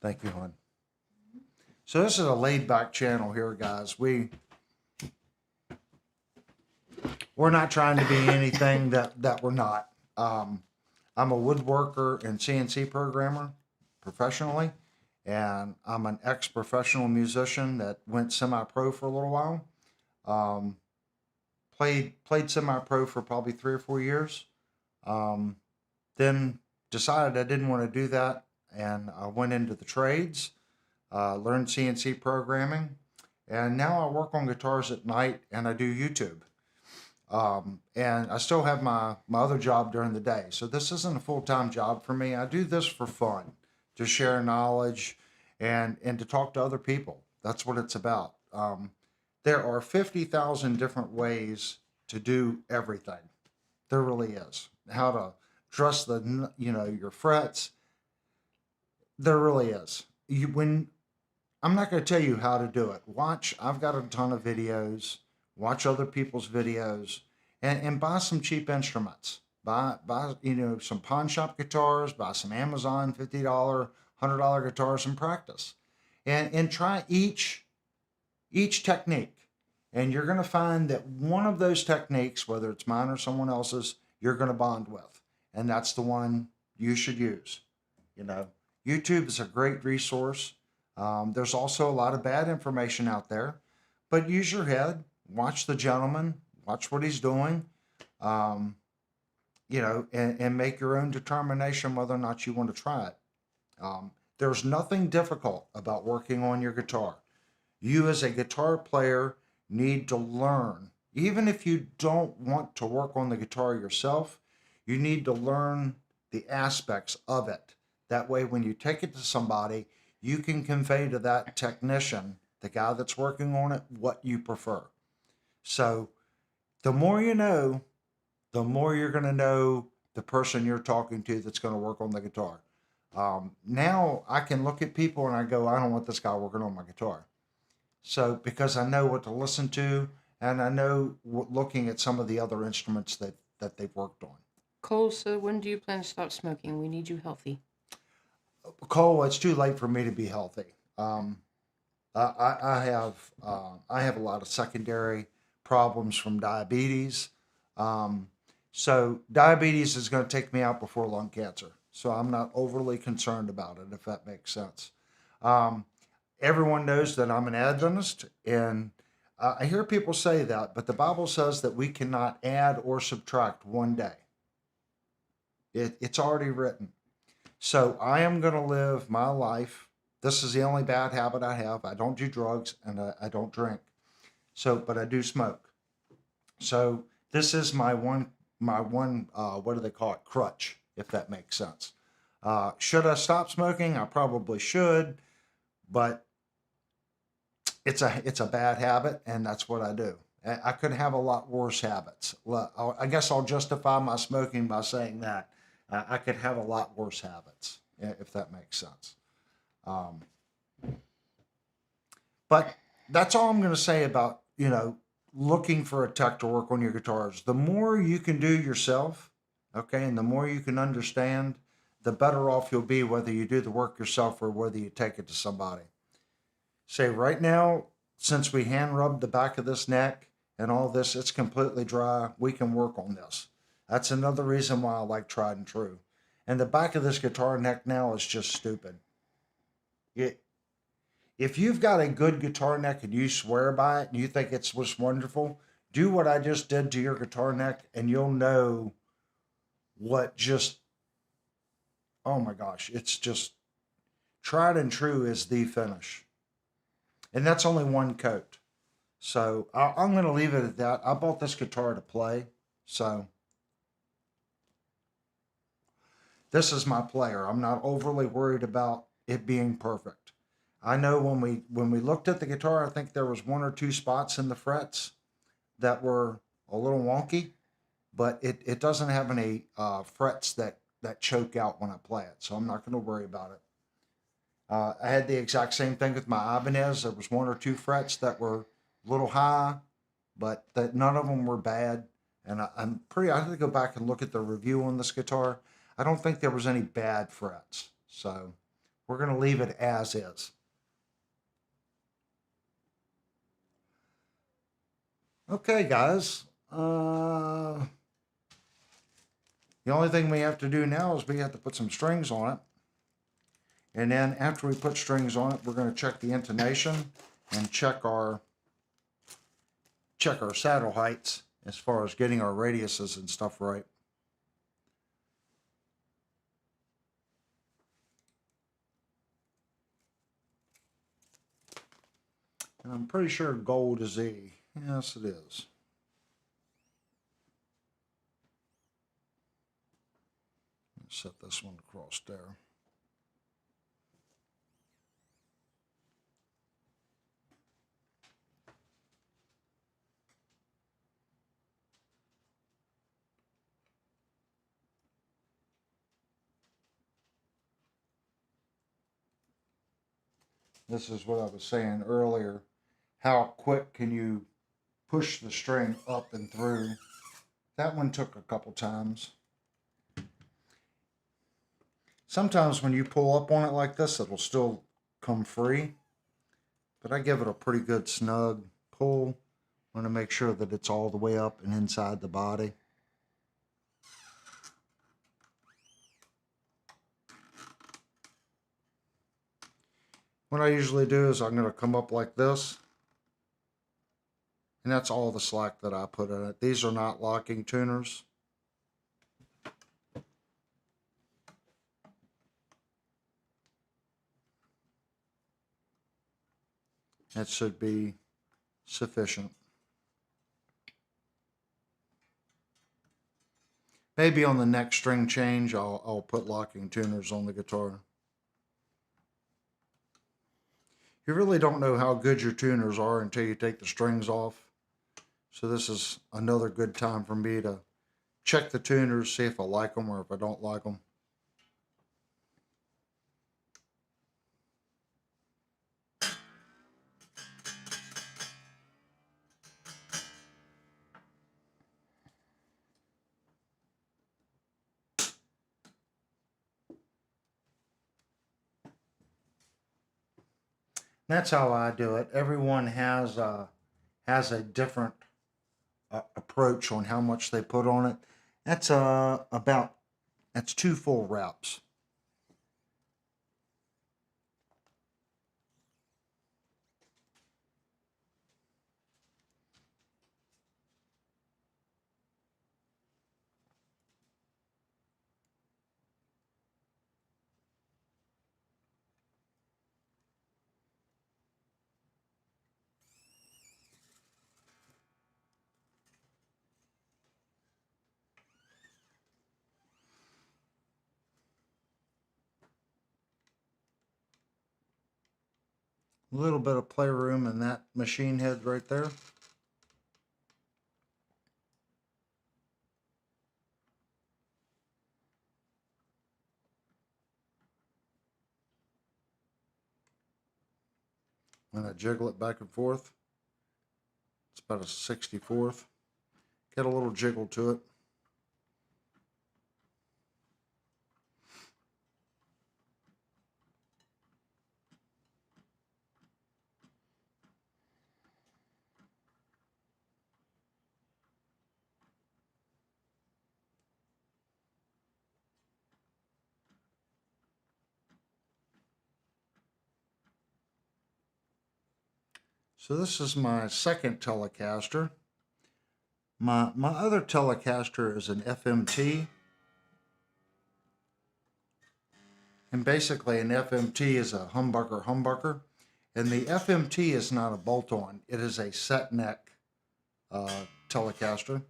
Thank you, hon. So this is a laid-back channel here, guys. We're not trying to be anything that we're not. I'm a woodworker and CNC programmer professionally, and I'm an ex-professional musician that went semi-pro for a little while. Played semi-pro for probably 3 or 4 years. Then decided I didn't want to do that, and I went into the trades, learned CNC programming, and now I work on guitars at night and I do YouTube. And I still have my other job during the day. So this isn't a full-time job for me. I do this for fun, to share knowledge and to talk to other people. That's what it's about. There are 50,000 different ways to do everything. There really is. How to dress your frets. There really is. I'm not going to tell you how to do it. I've got a ton of videos. Watch other people's videos, and buy some cheap instruments. Buy some pawn shop guitars. Buy some Amazon $50, $100 guitars and practice, and try each technique. And you're going to find that one of those techniques, whether it's mine or someone else's, you're going to bond with, and that's the one you should use. YouTube is a great resource. There's also a lot of bad information out there, but use your head. Watch the gentleman, watch what he's doing, and make your own determination whether or not you want to try it. There's nothing difficult about working on your guitar. You as a guitar player need to learn. Even if you don't want to work on the guitar yourself, you need to learn the aspects of it. That way, when you take it to somebody, you can convey to that technician, the guy that's working on it, what you prefer. So the more you know, the more you're going to know the person you're talking to that's going to work on the guitar. Now I can look at people and I go, I don't want this guy working on my guitar. So because I know what to listen to, and I know looking at some of the other instruments that they've worked on. Cole said, when do you plan to stop smoking? We need you healthy. Cole, it's too late for me to be healthy. I have a lot of secondary problems from diabetes. So diabetes is going to take me out before lung cancer. So I'm not overly concerned about it, if that makes sense. Everyone knows that I'm an Adventist, and I hear people say that, but the Bible says that we cannot add or subtract one day. It's already written. So I am going to live my life. This is the only bad habit I have. I don't do drugs and I don't drink. So, but I do smoke. So this is my one, what do they call it? Crutch, if that makes sense. Should I stop smoking? I probably should, but it's a bad habit, and that's what I do. I could have a lot worse habits. I guess I'll justify my smoking by saying that I could have a lot worse habits, if that makes sense. Um, but that's all I'm going to say about looking for a tech to work on your guitars. The more you can do yourself, okay, and the more you can understand, the better off you'll be, whether you do the work yourself or whether you take it to somebody. Say right now, since we hand rubbed the back of this neck and all this, it's completely dry. We can work on this. That's another reason why I like tried and true. And the back of this guitar neck now is just stupid. If you've got a good guitar neck and you swear by it and you think it's just wonderful, do what I just did to your guitar neck and you'll know what just, oh my gosh, it's just tried and true is the finish. And that's only one coat. So I'm going to leave it at that. I bought this guitar to play. So this is my player. I'm not overly worried about it being perfect. I know when we looked at the guitar, I think there was one or two spots in the frets that were a little wonky, but it doesn't have any frets that choke out when I play it. So I'm not going to worry about it. I had the exact same thing with my Ibanez. There was one or two frets that were a little high, but that none of them were bad. And I have to go back and look at the review on this guitar. I don't think there was any bad frets. So we're going to leave it as is. Okay, guys. The only thing we have to do now is we have to put some strings on it. And then after we put strings on it, we're going to check the intonation and check our saddle heights as far as getting our radiuses and stuff right. And I'm pretty sure gold is E. Yes, it is. Set this one across there. This is what I was saying earlier. How quick can you push the string up and through? That one took a couple times. Sometimes when you pull up on it like this, it'll still come free. But I give it a pretty good snug pull. I want to make sure that it's all the way up and inside the body. What I usually do is I'm going to come up like this. And that's all the slack that I put in it. These are not locking tuners. That should be sufficient. Maybe on the next string change, I'll put locking tuners on the guitar. You really don't know how good your tuners are until you take the strings off. So this is another good time for me to check the tuners, see if I like them or if I don't like them. That's how I do it. Everyone has a different approach on how much they put on it. That's that's 2 full reps. A little bit of playroom in that machine head right there. When I jiggle it back and forth, it's about a 64th. Get a little jiggle to it. So this is my second Telecaster. My other Telecaster is an FMT. And basically an FMT is a humbucker. And the FMT is not a bolt-on. It is a set neck Telecaster.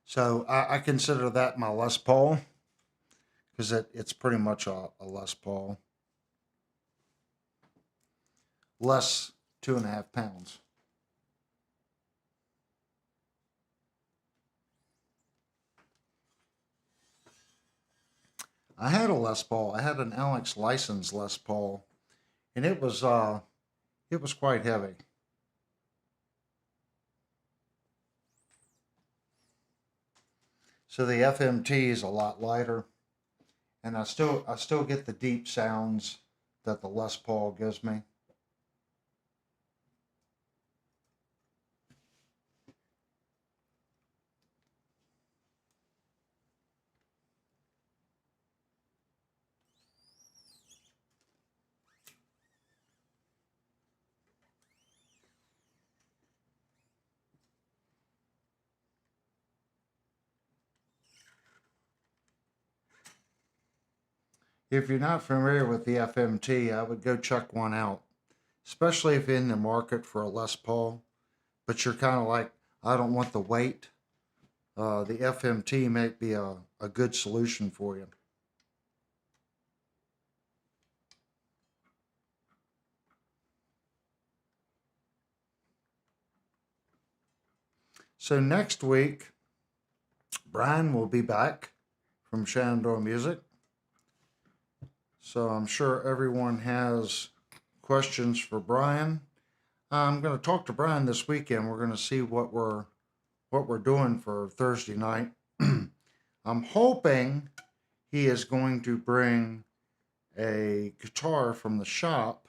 So I consider that my Les Paul, because it's pretty much a Les Paul. Less 2.5 pounds. I had a Les Paul. I had an Alex licensed Les Paul, and it was quite heavy. So the FMT is a lot lighter, and I still get the deep sounds that the Les Paul gives me. If you're not familiar with the FMT, I would go check one out, especially if you're in the market for a Les Paul, but you're kind of like, I don't want the weight. The FMT might be a good solution for you. So next week, Brian will be back from Shenandoah Music. So I'm sure everyone has questions for Brian. I'm going to talk to Brian this weekend. We're going to see what we're doing for Thursday night. I'm hoping he is going to bring a guitar from the shop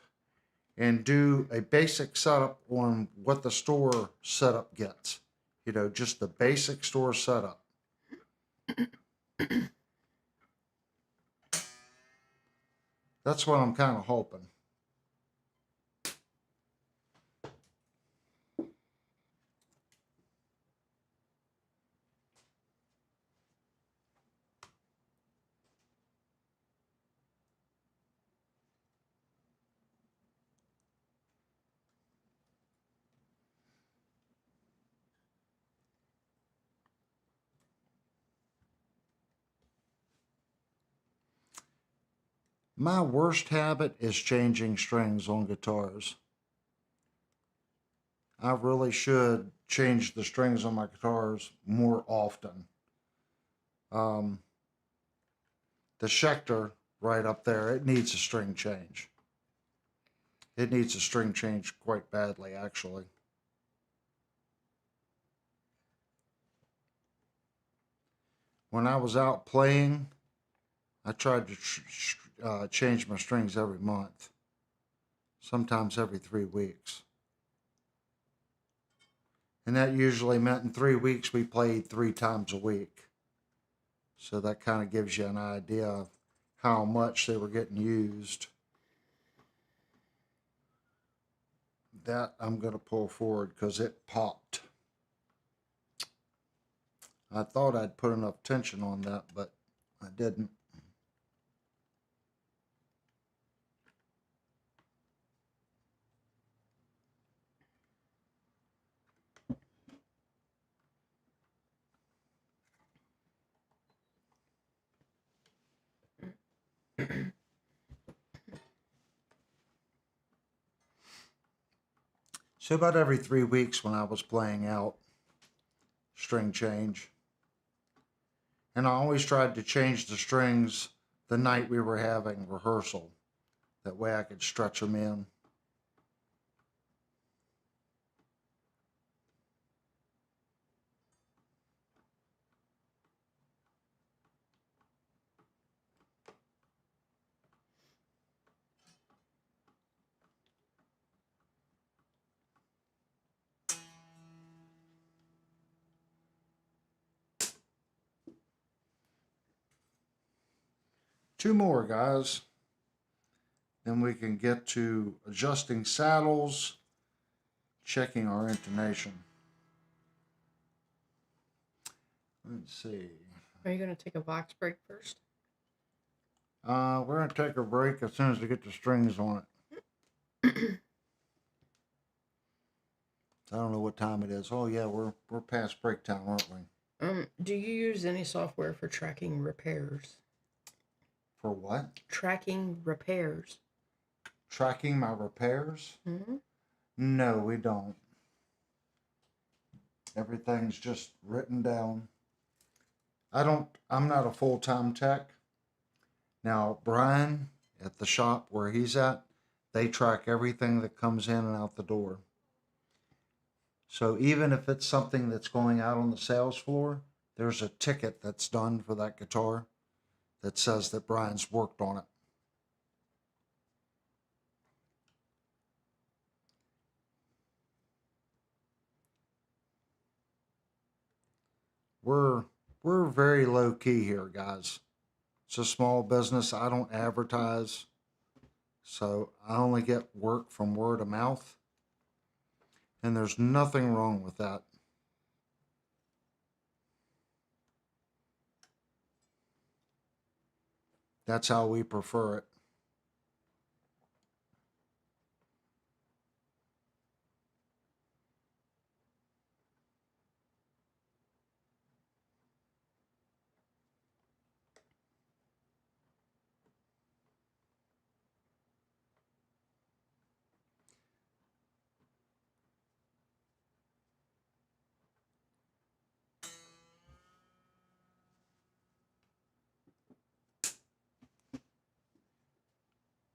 and do a basic setup on what the store setup gets. You know, just the basic store setup. That's what I'm kind of hoping. My worst habit is changing strings on guitars. I really should change the strings on my guitars more often. The Schecter right up there, it needs a string change. It needs a string change quite badly, actually. When I was out playing, I tried to change my strings every month, sometimes every 3 weeks. And that usually meant in 3 weeks we played 3 times a week. So that kind of gives you an idea of how much they were getting used. That I'm going to pull forward because it popped. I thought I'd put enough tension on that, but I didn't. So about every 3 weeks when I was playing out, string change. And I always tried to change the strings the night we were having rehearsal. That way I could stretch them in. Two more, guys. Then we can get to adjusting saddles, checking our intonation. Let's see. Are you going to take a box break first? We're going to take a break as soon as we get the strings on it. I don't know what time it is. Oh yeah, we're past break time, aren't we? Do you use any software for tracking repairs? For what? Tracking repairs. Tracking my repairs? Mm-hmm. No, we don't. Everything's just written down. I'm not a full-time tech. Now, Brian, at the shop where he's at, they track everything that comes in and out the door. So even if it's something that's going out on the sales floor, there's a ticket that's done for that guitar that says that Brian's worked on it. We're very low key here, guys. It's a small business. I don't advertise. So I only get work from word of mouth. And there's nothing wrong with that. That's how we prefer it.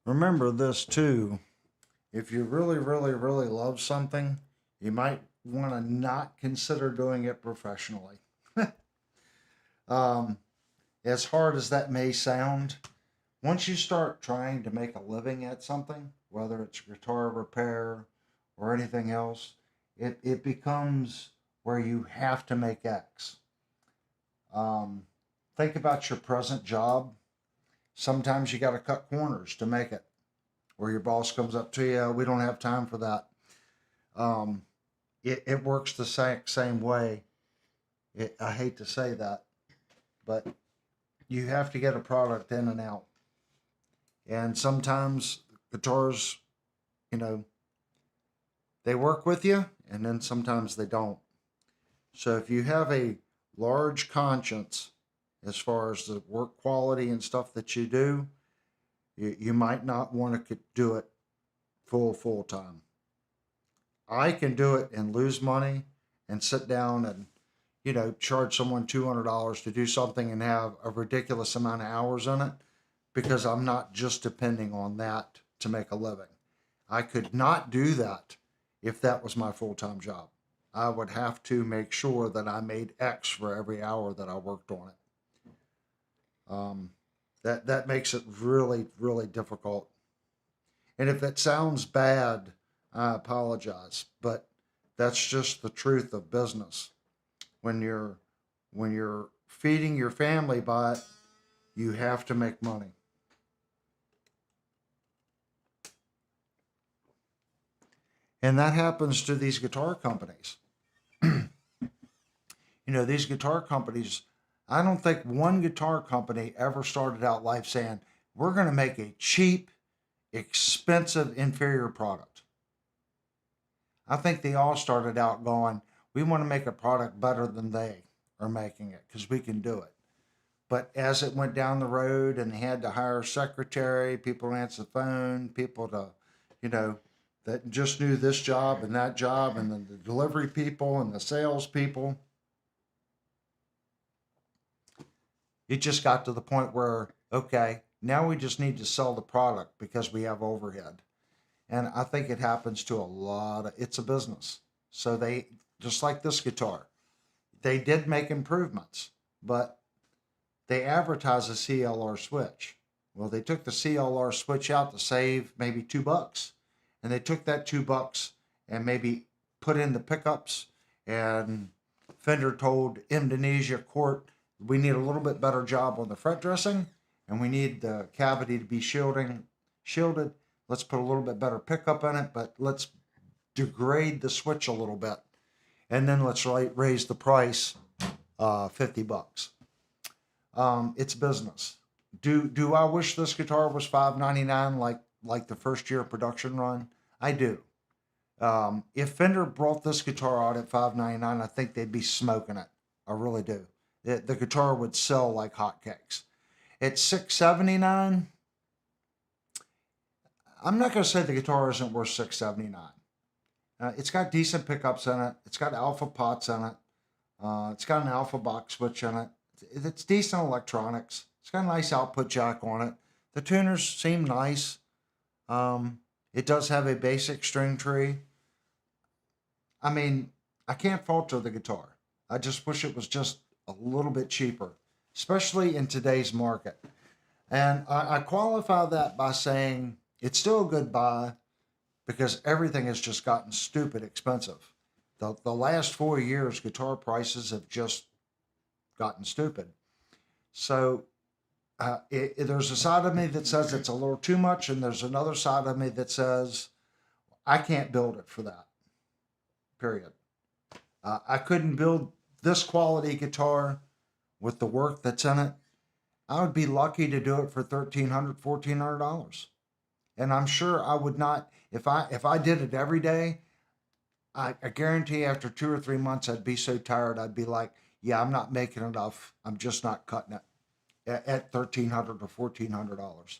Remember this too. If you really, really, really love something, you might want to not consider doing it professionally. As hard as that may sound, once you start trying to make a living at something, whether it's guitar repair or anything else, it becomes where you have to make X. Think about your present job. Sometimes you got to cut corners to make it. Where your boss comes up to you, we don't have time for that. It works the same way. I hate to say that, but you have to get a product in and out. And sometimes guitars, they work with you, and then sometimes they don't. So if you have a large conscience as far as the work quality and stuff that you do, you might not want to do it full time. I can do it and lose money and sit down and, charge someone $200 to do something and have a ridiculous amount of hours in it because I'm not just depending on that to make a living. I could not do that if that was my full-time job. I would have to make sure that I made X for every hour that I worked on it. That makes it really, really difficult. And if it sounds bad, I apologize, but that's just the truth of business. When you're feeding your family by it, you have to make money. And that happens to these guitar companies. These guitar companies, I don't think one guitar company ever started out life saying, we're going to make a cheap, expensive, inferior product. I think they all started out going, we want to make a product better than they are making it because we can do it. But as it went down the road and they had to hire a secretary, people to answer the phone, people to, you know, that just knew this job and that job, and then the delivery people and the sales people, it just got to the point where, okay, now we just need to sell the product because we have overhead. And I think it happens to a lot of, it's a business. So they, just like this guitar, they did make improvements, but they advertise a CLR switch. Well, they took the CLR switch out to save maybe $2. And they took that $2 and maybe put in the pickups, and Fender told Indonesia court, we need a little bit better job on the fret dressing, and we need the cavity to be shielded. Let's put a little bit better pickup in it, but let's degrade the switch a little bit. And then let's raise the price $50. It's business. Do I wish this guitar was $599 like the first year of production run? I do. If Fender brought this guitar out at $599, I think they'd be smoking it. I really do. The guitar would sell like hotcakes. At $679, I'm not going to say the guitar isn't worth $679. It's got decent pickups in it. It's got alpha pots in it. It's got an alpha box switch in it. It's decent electronics. It's got a nice output jack on it. The tuners seem nice. It does have a basic string tree. I mean, I can't falter the guitar. I just wish it was just a little bit cheaper, especially in today's market. And I qualify that by saying it's still a good buy because everything has just gotten stupid expensive. The last 4 years, guitar prices have just gotten stupid. So there's a side of me that says it's a little too much, and there's another side of me that says I can't build it for that. Period. I couldn't build this quality guitar with the work that's in it. I would be lucky to do it for $1,300, $1,400, and I'm sure I would not. If I did it every day, I guarantee after 2 or 3 months I'd be so tired I'd be like, yeah, I'm not making enough. I'm just not cutting it at $1,300 or $1,400.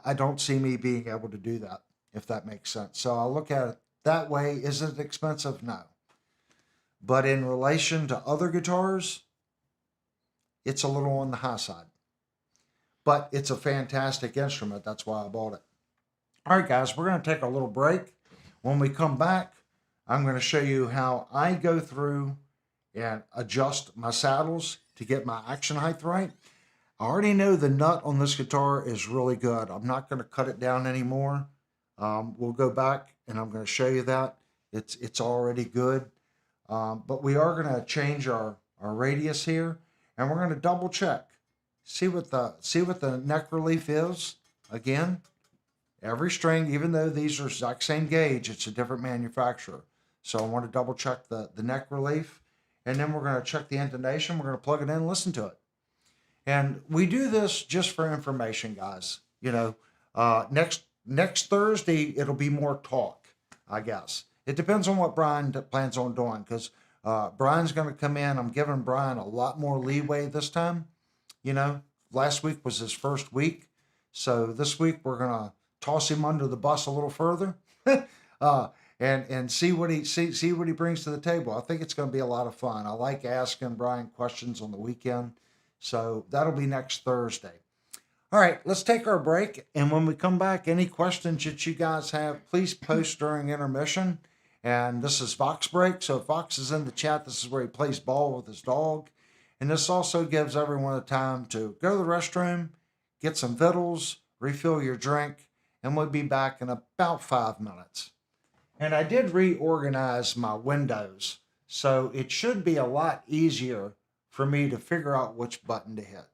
I don't see me being able to do that, if that makes sense. So I look at it that way. Is it expensive? No. But in relation to other guitars, it's a little on the high side. But it's a fantastic instrument. That's why I bought it. All right, guys, we're going to take a little break. When we come back, I'm going to show you how I go through and adjust my saddles to get my action height right. I already know the nut on this guitar is really good. I'm not going to cut it down anymore. We'll go back and I'm going to show you that. It's already good. But we are going to change our radius here, and we're going to double check. See what the neck relief is. Again, every string, even though these are exact same gauge, it's a different manufacturer. So I want to double check the neck relief, and then we're going to check the intonation. We're going to plug it in and listen to it. And we do this just for information, guys. You know, next Thursday, it'll be more talk, I guess. It depends on what Brian plans on doing, because Brian's going to come in. I'm giving Brian a lot more leeway this time. You know, last week was his first week. So this week, we're going to toss him under the bus a little further and see what he brings to the table. I think it's going to be a lot of fun. I like asking Brian questions on the weekend. So that'll be next Thursday. All right, let's take our break. And when we come back, any questions that you guys have, please post during intermission. And this is Fox Break. So if Fox is in the chat, this is where he plays ball with his dog. And this also gives everyone the time to go to the restroom, get some vittles, refill your drink, and we'll be back in about 5 minutes. And I did reorganize my windows, so it should be a lot easier for me to figure out which button to hit.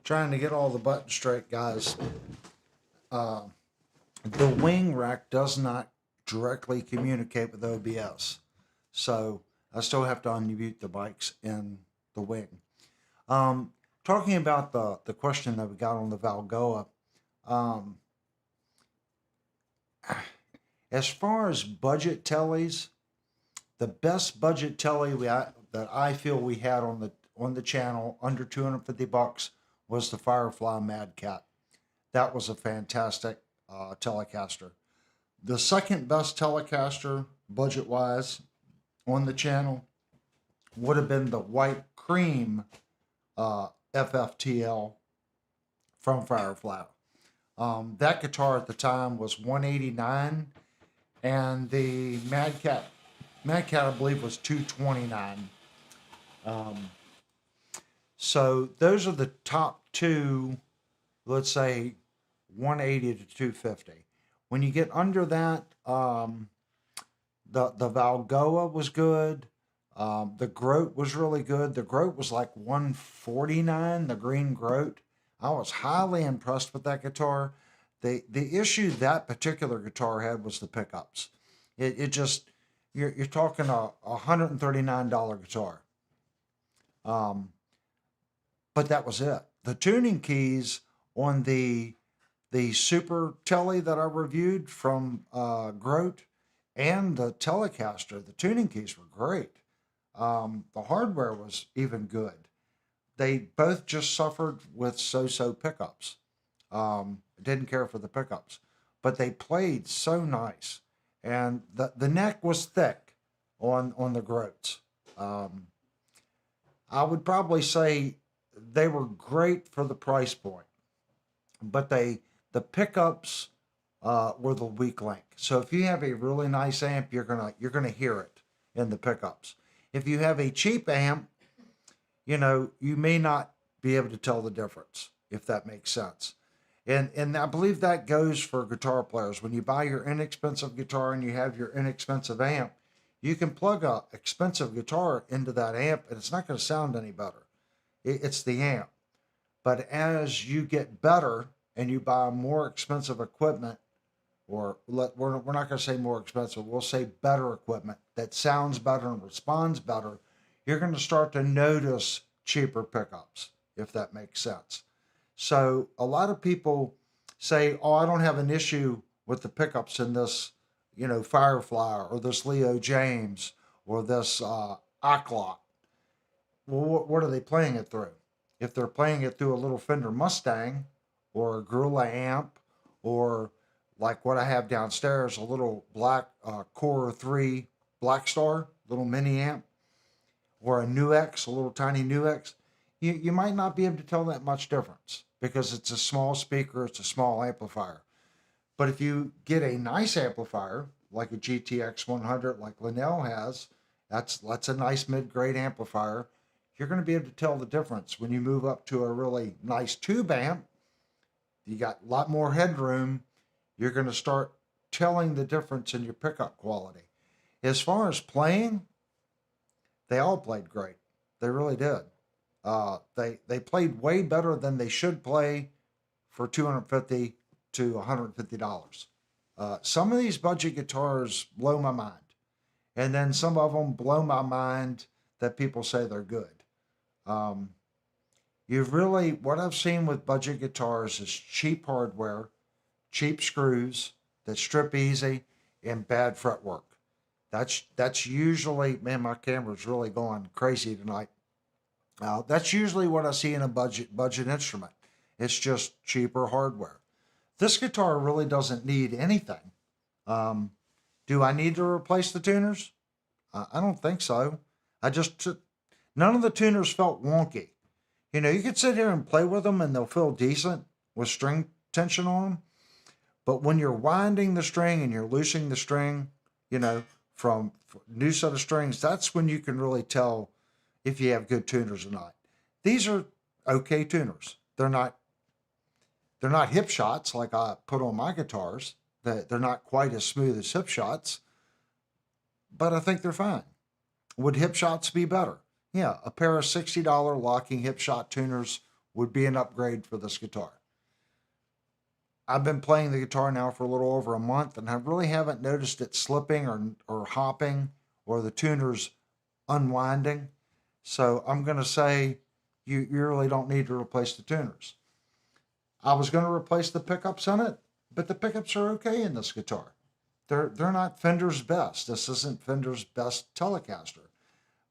trying to get all the buttons straight, guys. The wing rack does not directly communicate with OBS. So I still have to unmute the mics in the wing. Talking about the question that we got on the Volgoa, as far as budget teles, the best budget tele that I feel we had on the channel under $250 was the Firefly Mad Cat. That was a fantastic Telecaster. The second best Telecaster, budget-wise, on the channel would have been the White Cream FFTL from Firefly. That guitar at the time was $189, and the Mad Cat, I believe, was $229. So those are the top two, let's say, 180 to 250. When you get under that, the Volgoa was good. The Groat was really good. The Groat was like $149, the green Groat. I was highly impressed with that guitar. The issue that particular guitar had was the pickups. It just, you're talking a $139 guitar. But that was it. The tuning keys on the Super Tele that I reviewed from Groat and the Telecaster, the tuning keys were great. The hardware was even good. They both just suffered with so-so pickups. Didn't care for the pickups, but they played so nice. And the neck was thick on the Groats. I would probably say they were great for the price point, but the pickups were the weak link. So if you have a really nice amp, you're gonna hear it in the pickups. If you have a cheap amp, you may not be able to tell the difference, if that makes sense. And I believe that goes for guitar players. When you buy your inexpensive guitar and you have your inexpensive amp, you can plug a expensive guitar into that amp and it's not going to sound any better. It's the amp. But as you get better and you buy more expensive equipment, or we're not going to say more expensive, we'll say better equipment that sounds better and responds better, you're going to start to notice cheaper pickups, if that makes sense. So a lot of people say, oh, I don't have an issue with the pickups in this, Firefly or this Leo James or this Acklot. Well, what are they playing it through? If they're playing it through a little Fender Mustang or a Gorilla amp, or like what I have downstairs, a little black Core 3 Black Star, little mini amp, or a Nuix, a little tiny Nuix, you might not be able to tell that much difference because it's a small speaker, it's a small amplifier. But if you get a nice amplifier, like a GTX 100 like Linnell has, that's a nice mid-grade amplifier, you're going to be able to tell the difference. When you move up to a really nice tube amp, you got a lot more headroom, you're going to start telling the difference in your pickup quality. As far as playing, they all played great. They really did. They played way better than they should play for $250 to $150. Some of these budget guitars blow my mind. And then some of them blow my mind that people say they're good. What I've seen with budget guitars is cheap hardware, cheap screws that strip easy, and bad fretwork. That's usually, man, my camera's really going crazy tonight. That's usually what I see in a budget instrument. It's just cheaper hardware. This guitar really doesn't need anything. Do I need to replace the tuners? I don't think so. None of the tuners felt wonky. You could sit here and play with them and they'll feel decent with string tension on them. But when you're winding the string and you're loosing the string, from new set of strings, that's when you can really tell if you have good tuners or not. These are okay tuners. They're not hip shots like I put on my guitars. They're not quite as smooth as hip shots, but I think they're fine. Would hip shots be better? Yeah, a pair of $60 locking hip shot tuners would be an upgrade for this guitar. I've been playing the guitar now for a little over a month, and I really haven't noticed it slipping or hopping or the tuners unwinding. So I'm going to say you really don't need to replace the tuners. I was going to replace the pickups in it, but the pickups are okay in this guitar. They're not Fender's best. This isn't Fender's best Telecaster,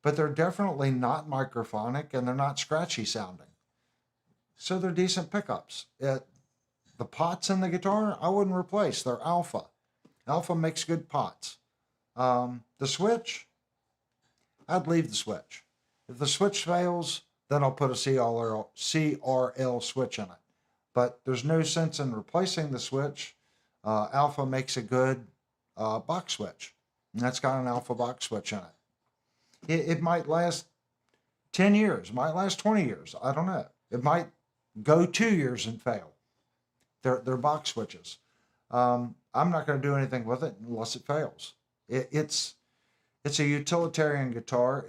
but they're definitely not microphonic and they're not scratchy sounding. So they're decent pickups. The pots in the guitar, I wouldn't replace. They're Alpha. Alpha makes good pots. The switch, I'd leave the switch. If the switch fails, then I'll put a CRL switch in it. But there's no sense in replacing the switch. Alpha makes a good box switch. And that's got an Alpha box switch in it. It might last 10 years, it might last 20 years. I don't know. It might go 2 years and fail. They're box switches. I'm not going to do anything with it unless it fails. It's a utilitarian guitar.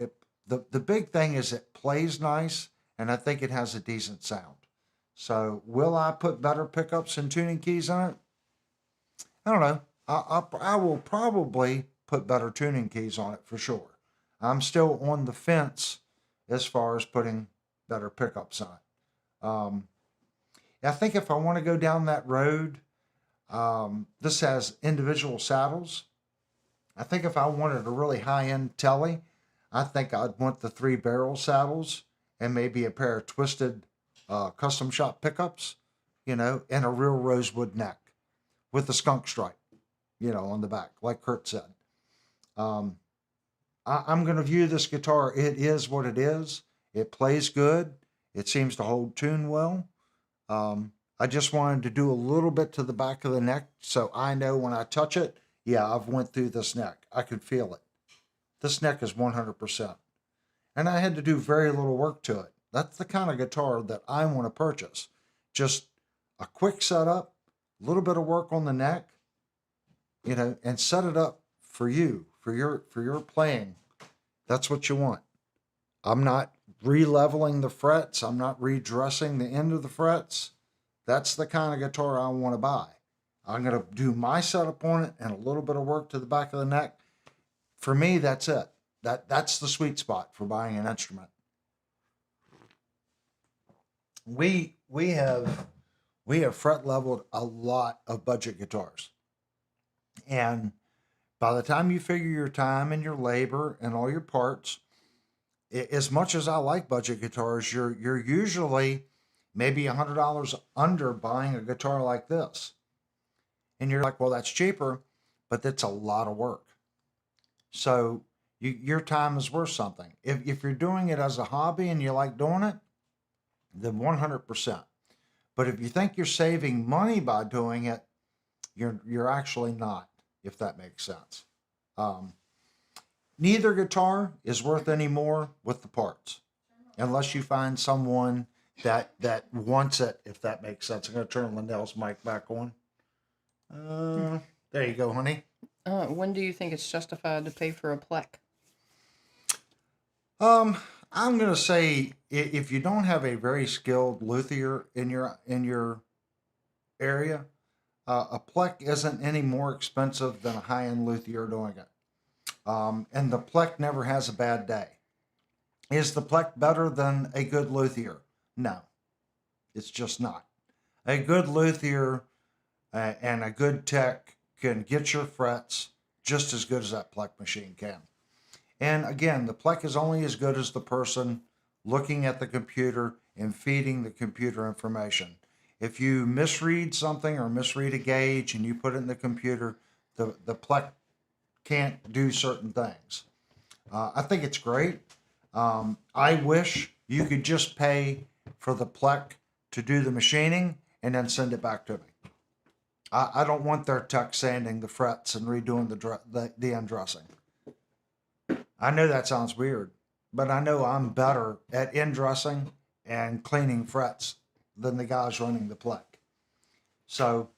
The big thing is it plays nice, and I think it has a decent sound. So will I put better pickups and tuning keys on it? I don't know. I will probably put better tuning keys on it for sure. I'm still on the fence as far as putting better pickups on it. I think if I want to go down that road, this has individual saddles. I think if I wanted a really high-end Tele, I think I'd want the 3-barrel saddles and maybe a pair of twisted custom shop pickups, and a real rosewood neck with the skunk stripe, on the back, like Kurt said. I'm going to view this guitar, it is what it is. It plays good. It seems to hold tune well. I just wanted to do a little bit to the back of the neck so I know when I touch it, yeah, I've went through this neck. I could feel it. This neck is 100%. And I had to do very little work to it. That's the kind of guitar that I want to purchase. Just a quick setup, a little bit of work on the neck, and set it up for you, for your playing. That's what you want. I'm not re-leveling the frets. I'm not redressing the end of the frets. That's the kind of guitar I want to buy. I'm going to do my setup on it and a little bit of work to the back of the neck. For me, that's it. That's the sweet spot for buying an instrument. We have fret leveled a lot of budget guitars. And by the time you figure your time and your labor and all your parts, as much as I like budget guitars, you're usually maybe $100 under buying a guitar like this. And you're like, well, that's cheaper, but that's a lot of work. So your time is worth something. If you're doing it as a hobby and you like doing it, then 100%. But if you think you're saving money by doing it, you're actually not, if that makes sense. Neither guitar is worth any more with the parts, unless you find someone that wants it, if that makes sense. I'm going to turn Lindell's mic back on. There you go, honey. When do you think it's justified to pay for a Plek? I'm going to say if you don't have a very skilled luthier in your area, a Plek isn't any more expensive than a high-end luthier doing it. And the Plek never has a bad day. Is the Plek better than a good luthier? No, it's just not. A good luthier and a good tech can get your frets just as good as that Plek machine can. And again, the Plek is only as good as the person looking at the computer and feeding the computer information. If you misread something or misread a gauge and you put it in the computer, the Plek can't do certain things. I think it's great. I wish you could just pay for the Plek to do the machining and then send it back to me. I don't want their tech sanding the frets and redoing the undressing. I know that sounds weird, but I know I'm better at indressing and cleaning frets than the guys running the Plek. So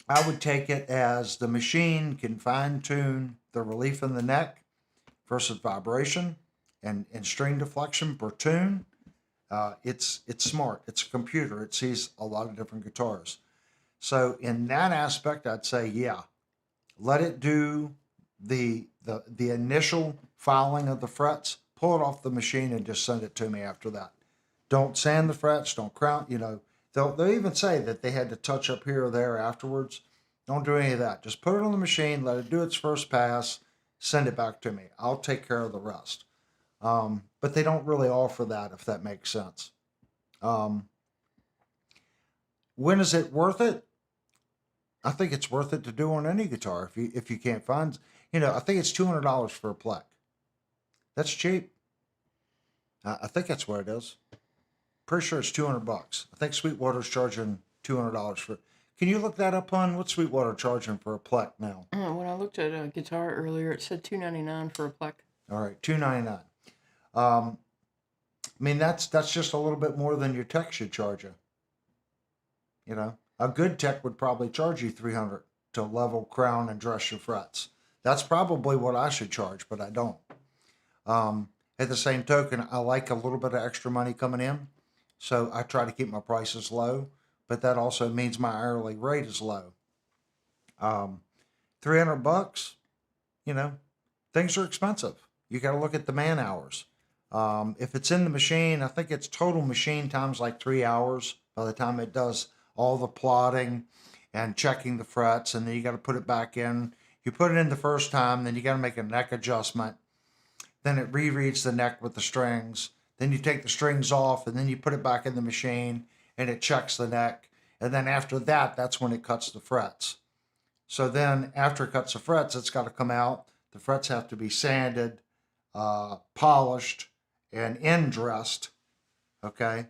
I would take it as the machine can fine tune the relief in the neck versus vibration and string deflection per tune. It's smart. It's a computer. It sees a lot of different guitars. So in that aspect, I'd say, yeah, let it do the initial filing of the frets, pull it off the machine and just send it to me after that. Don't sand the frets, don't crown, they'll even say that they had to touch up here or there afterwards. Don't do any of that. Just put it on the machine, let it do its first pass, send it back to me. I'll take care of the rest. But they don't really offer that, if that makes sense. When is it worth it? I think it's worth it to do on any guitar. If you can't find, I think it's $200 for a Plek. That's cheap. I think that's what it is. Pretty sure it's $200. I think Sweetwater's charging $200 for. Can you look that up on what Sweetwater charging for a Plek now? When I looked at a guitar earlier, it said $299 for a Plek. All right, $299. I mean that's just a little bit more than your tech should charge you. A good tech would probably charge you $300 to level, crown, and dress your frets. That's probably what I should charge, but I don't. At the same token, I like a little bit of extra money coming in, so I try to keep my prices low, but that also means my hourly rate is low. $300, things are expensive. You got to look at the man hours. If it's in the machine, I think it's total machine times like 3 hours by the time it does all the plotting and checking the frets, and then you got to put it back in. You put it in the first time, then you got to make a neck adjustment. Then it rereads the neck with the strings. Then you take the strings off, and then you put it back in the machine, and it checks the neck. And then after that, that's when it cuts the frets. So then after it cuts the frets, it's got to come out. The frets have to be sanded, polished, and end dressed. Okay.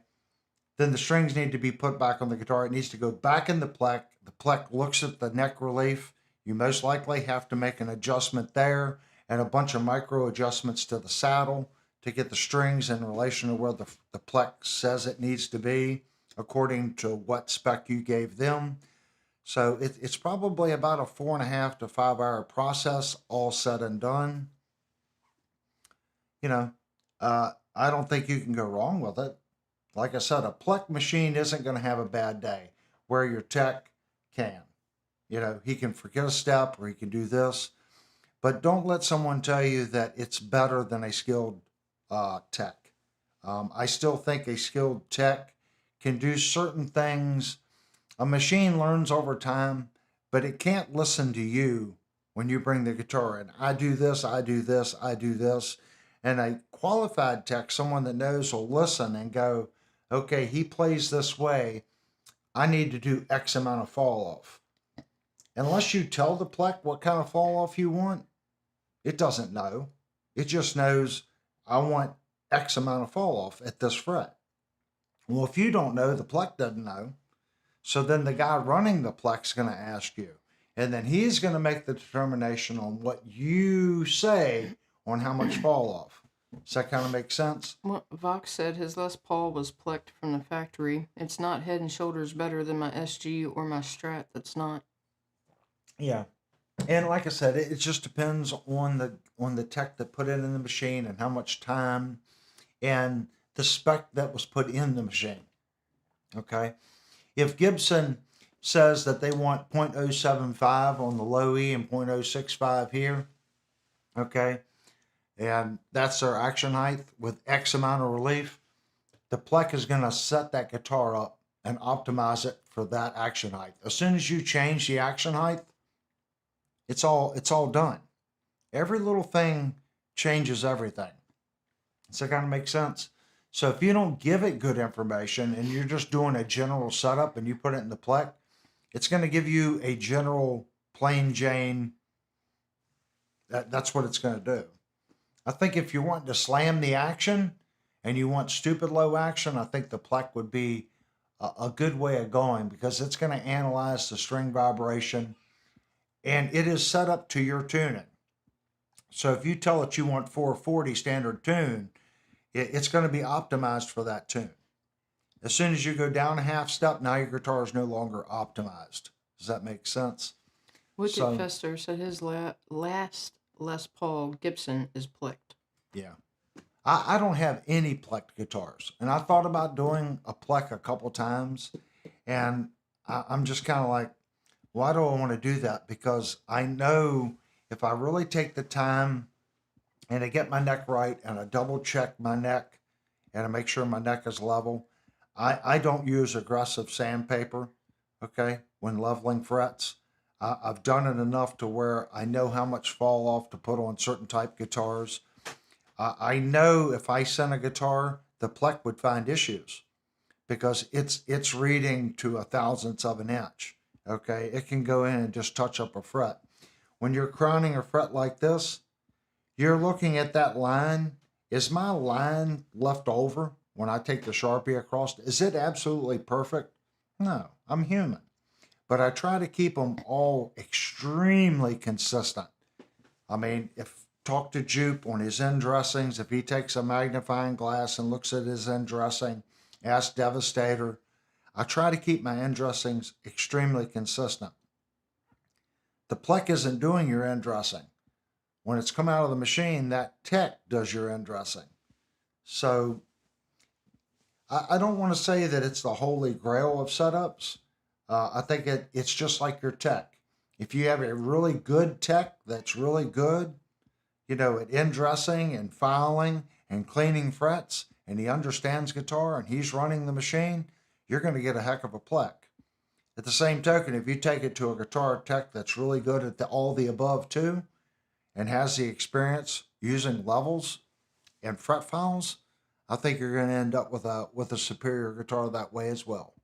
Then the strings need to be put back on the guitar. It needs to go back in the Plek. The Plek looks at the neck relief. You most likely have to make an adjustment there and a bunch of micro adjustments to the saddle to get the strings in relation to where the Plek says it needs to be according to what spec you gave them. So it's probably about a 4.5 to 5 hour process, all said and done. I don't think you can go wrong with it. Like I said, a Plek machine isn't going to have a bad day where your tech can. He can forget a step or he can do this. But don't let someone tell you that it's better than a skilled tech. I still think a skilled tech can do certain things. A machine learns over time, but it can't listen to you when you bring the guitar in. I do this, I do this, I do this. And a qualified tech, someone that knows, will listen and go, okay, he plays this way. I need to do X amount of fall off. Unless you tell the Plek what kind of fall off you want, it doesn't know. It just knows I want X amount of fall off at this fret. Well, if you don't know, the Plek doesn't know. So then the guy running the Plek's going to ask you. And then he's going to make the determination on what you say on how much fall off. Does that kind of make sense? Well, Vox said his Les Paul was Pleked from the factory. It's not head and shoulders better than my SG or my Strat that's not. Yeah. And like I said, it just depends on the tech that put it in the machine and how much time and the spec that was put in the machine. Okay. If Gibson says that they want 0.075 on the low E and 0.065 here, okay, and that's their action height with X amount of relief, the Plek is going to set that guitar up and optimize it for that action height. As soon as you change the action height, it's all done. Every little thing changes everything. Does that kind of make sense? So if you don't give it good information and you're just doing a general setup and you put it in the Plek, it's going to give you a general plain Jane. That's what it's going to do. I think if you want to slam the action and you want stupid low action, I think the Plek would be a good way of going because it's going to analyze the string vibration and it is set up to your tuning. So if you tell it you want 440 standard tune, it's going to be optimized for that tune. As soon as you go down a half step, now your guitar is no longer optimized. Does that make sense? Wicked Fester said his last Les Paul Gibson is Pleked. Yeah. I don't have any Plek guitars, and I thought about doing a Plek a couple times, and I'm just kind of like, why do I want to do that? Because I know if I really take the time and I get my neck right and I double check my neck and I make sure my neck is level, I don't use aggressive sandpaper, okay, when leveling frets. I've done it enough to where I know how much fall off to put on certain type guitars. I know if I sent a guitar, the Plek would find issues because it's reading to a thousandth of an inch. Okay, it can go in and just touch up a fret. When you're crowning a fret like this, you're looking at that line. Is my line left over when I take the Sharpie across? Is it absolutely perfect? No, I'm human. But I try to keep them all extremely consistent. I mean, if talk to Jupe on his end dressings, if he takes a magnifying glass and looks at his end dressing, ask Devastator. I try to keep my end dressings extremely consistent. The Plek isn't doing your end dressing. When it's come out of the machine, that tech does your end dressing. So I don't want to say that it's the holy grail of setups. I think it's just like your tech. If you have a really good tech that's really good, you know, at end dressing and filing and cleaning frets, and he understands guitar and he's running the machine, you're going to get a heck of a Plek. At the same token, if you take it to a guitar tech that's really good at all the above too, and has the experience using levels and fret files, I think you're going to end up with a superior guitar that way as well.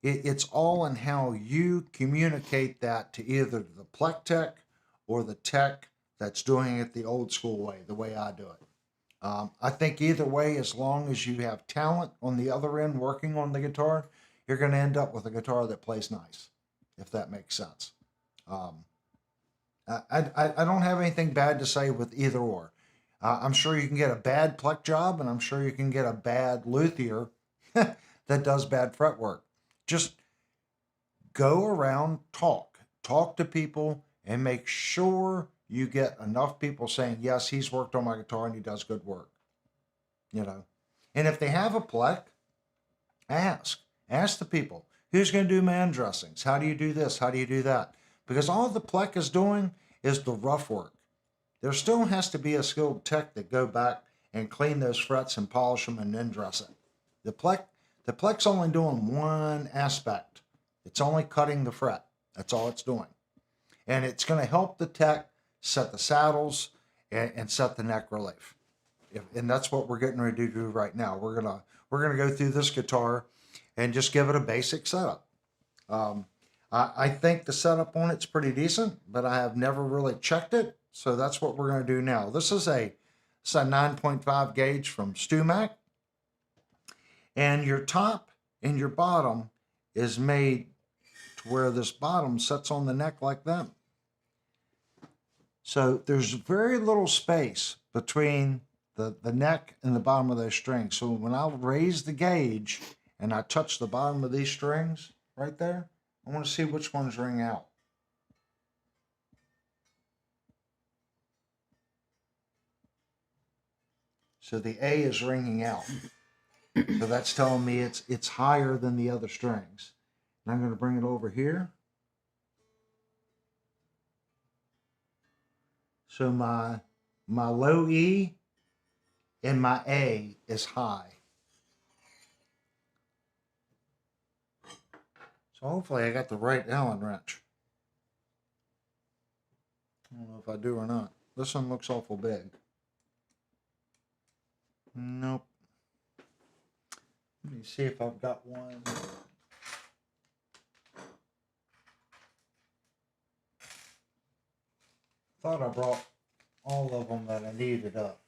It's all in how you communicate that to either the Plek tech or the tech that's doing it the old school way, the way I do it. I think either way, as long as you have talent on the other end working on the guitar, you're going to end up with a guitar that plays nice, if that makes sense. Um, I don't have anything bad to say with either or. I'm sure you can get a bad Plek job, and I'm sure you can get a bad luthier that does bad fretwork. Just go around, talk to people, and make sure you get enough people saying, yes, he's worked on my guitar and he does good work. You know, and if they have a Plek, ask the people, who's going to do my end dressings? How do you do this? How do you do that? Because all the Plek is doing is the rough work. There still has to be a skilled tech that go back and clean those frets and polish them and then dress it. The Plek's only doing one aspect. It's only cutting the fret. That's all it's doing. And it's going to help the tech set the saddles and set the neck relief. And that's what we're getting ready to do right now. We're gonna go through this guitar and just give it a basic setup. I think the setup on it's pretty decent, but I have never really checked it. So that's what we're going to do now. This is a 9.5 gauge from StewMac. And your top and your bottom is made to where this bottom sits on the neck like that. So there's very little space between the neck and the bottom of those strings. So when I raise the gauge and I touch the bottom of these strings right there, I want to see which ones ring out. So the A is ringing out. So that's telling me it's higher than the other strings. And I'm going to bring it over here. So my low E and my A is high. So hopefully I got the right Allen wrench. I don't know if I do or not. This one looks awful big. Nope. Let me see if I've got one. Thought I brought all of them that I needed up.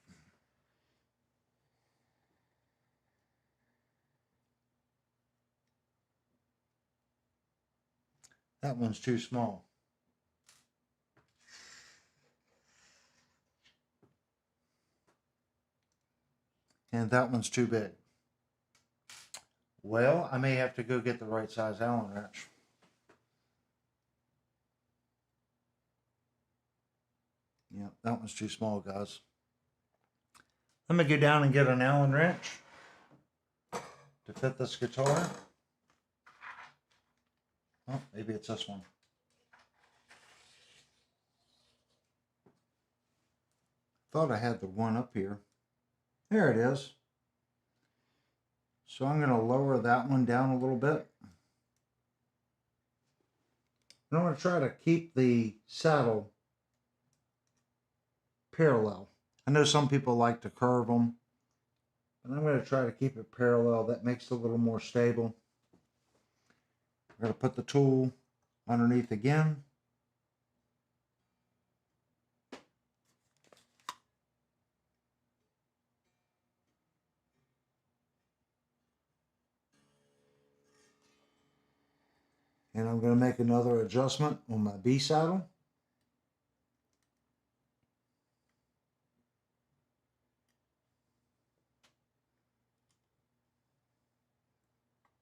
That one's too small. And that one's too big. Well, I may have to go get the right size Allen wrench. Yep, that one's too small, guys. I'm going to go down and get an Allen wrench to fit this guitar. Oh, maybe it's this one. Thought I had the one up here. There it is. So I'm going to lower that one down a little bit. And I'm going to try to keep the saddle parallel. I know some people like to curve them, but I'm going to try to keep it parallel. That makes it a little more stable. I'm going to put the tool underneath again. And I'm going to make another adjustment on my B saddle.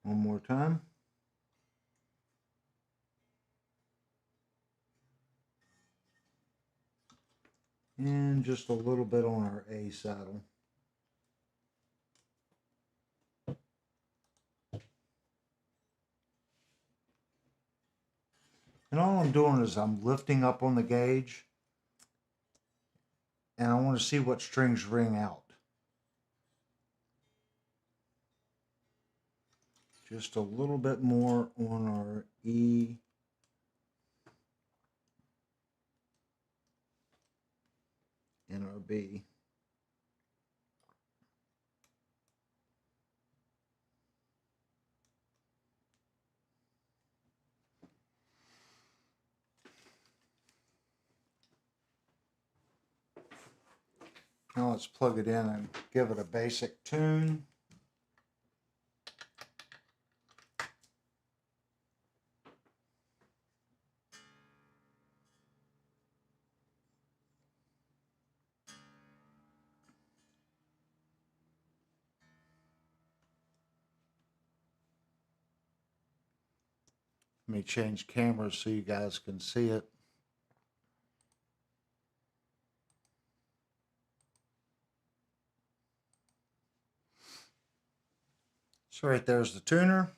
One more time. And just a little bit on our A saddle. And all I'm doing is I'm lifting up on the gauge, and I want to see what strings ring out. Just a little bit more on our E and our B. Now let's plug it in and give it a basic tune. Let me change cameras so you guys can see it. So right there's the tuner.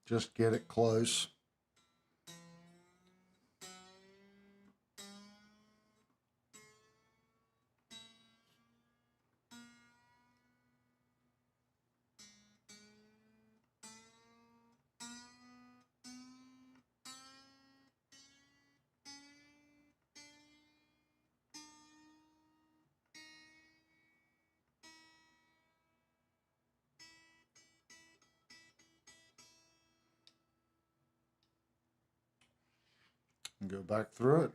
Just get it close. And go back through it.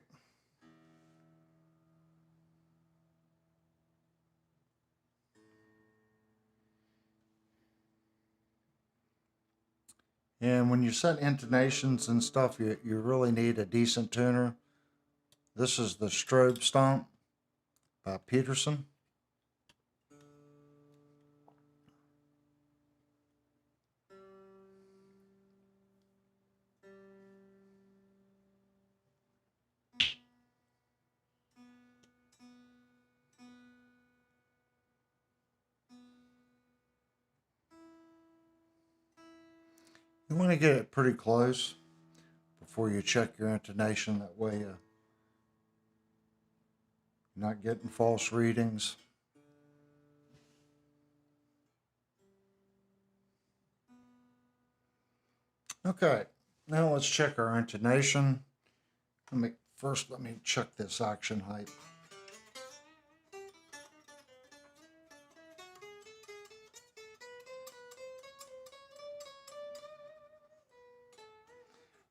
And when you set intonations and stuff, you really need a decent tuner. This is the Strobe Stomp by Peterson. You want to get it pretty close before you check your intonation. That way you're not getting false readings. Okay, now let's check our intonation. Let me check this action height.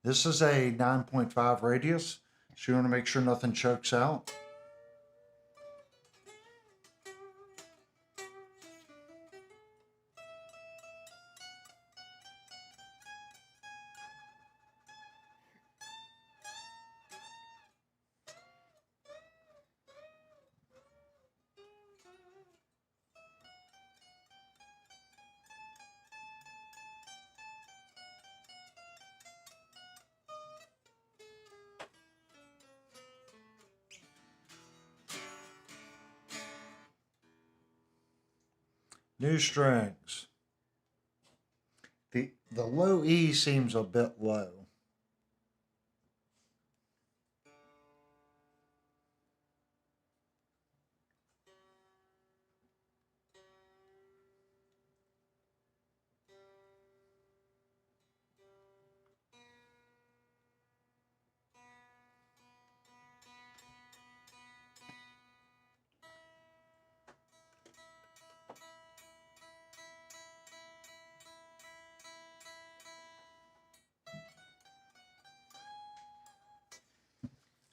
This is a 9.5 radius, so you want to make sure nothing chokes out. New strings. The low E seems a bit low.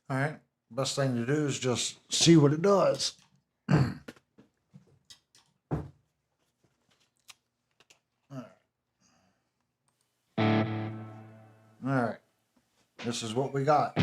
All right, best thing to do is just see what it does. All right, this is what we got.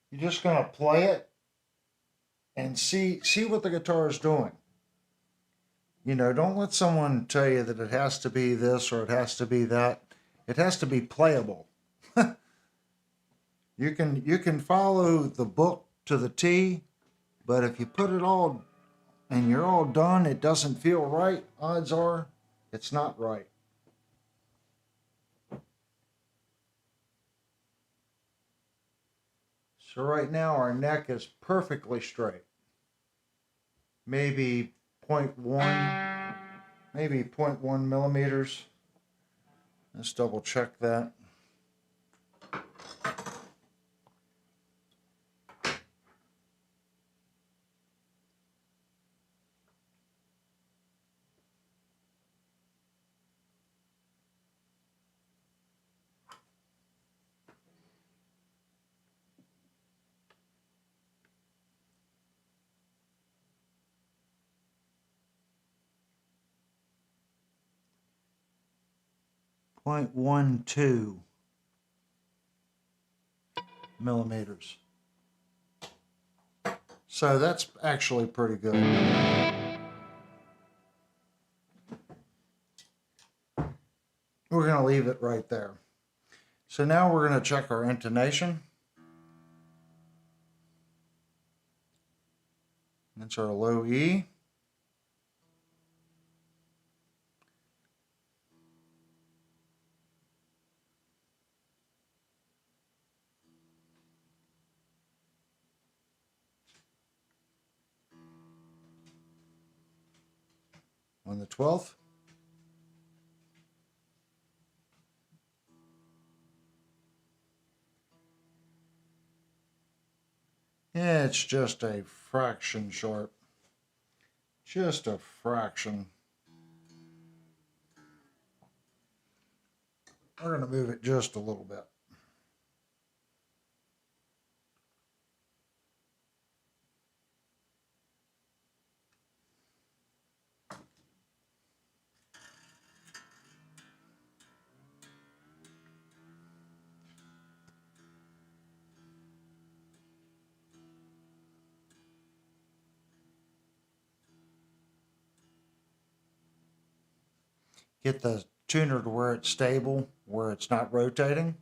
You're just going to play it and see what the guitar is doing. You know, don't let someone tell you that it has to be this or it has to be that. It has to be playable. You can follow the book to the T, but if you put it all and you're all done, it doesn't feel right, odds are it's not right. So right now our neck is perfectly straight. Maybe 0.1 millimeters. Let's double check that. .12 millimeters. So that's actually pretty good. We're going to leave it right there. So now we're going to check our intonation. That's our low E. On the 12th. Yeah, it's just a fraction sharp. Just a fraction. We're going to move it just a little bit. get the tuner to where it's stable, where it's not rotating.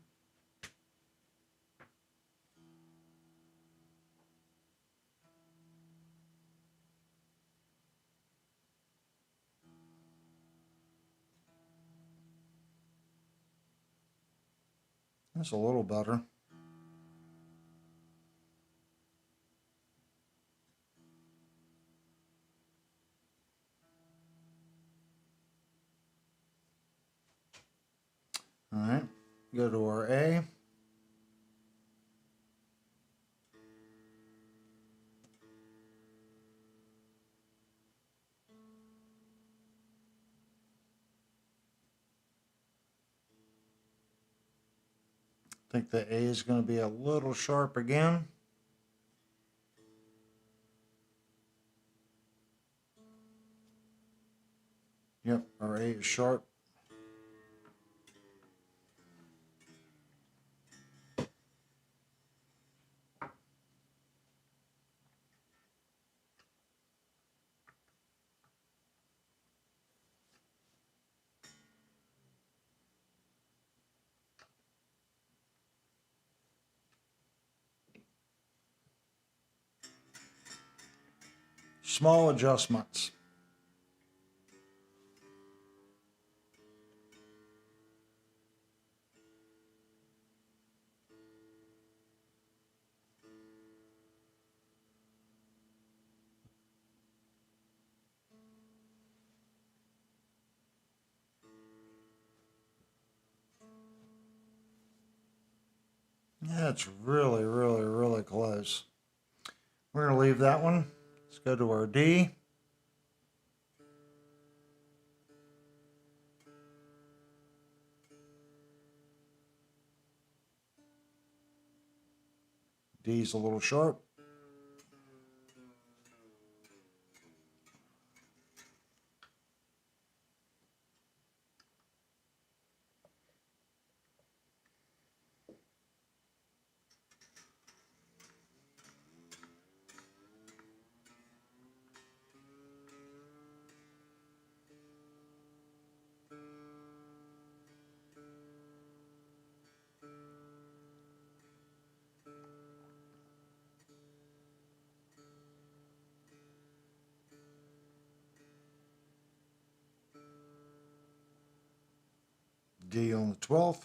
That's a little better. All right, go to our A. I think the A is going to be a little sharp again. Yep, our A is sharp. Small adjustments. Yeah, it's really, really, really close. We're going to leave that one. Let's go to our D. D's a little sharp. D on the 12th.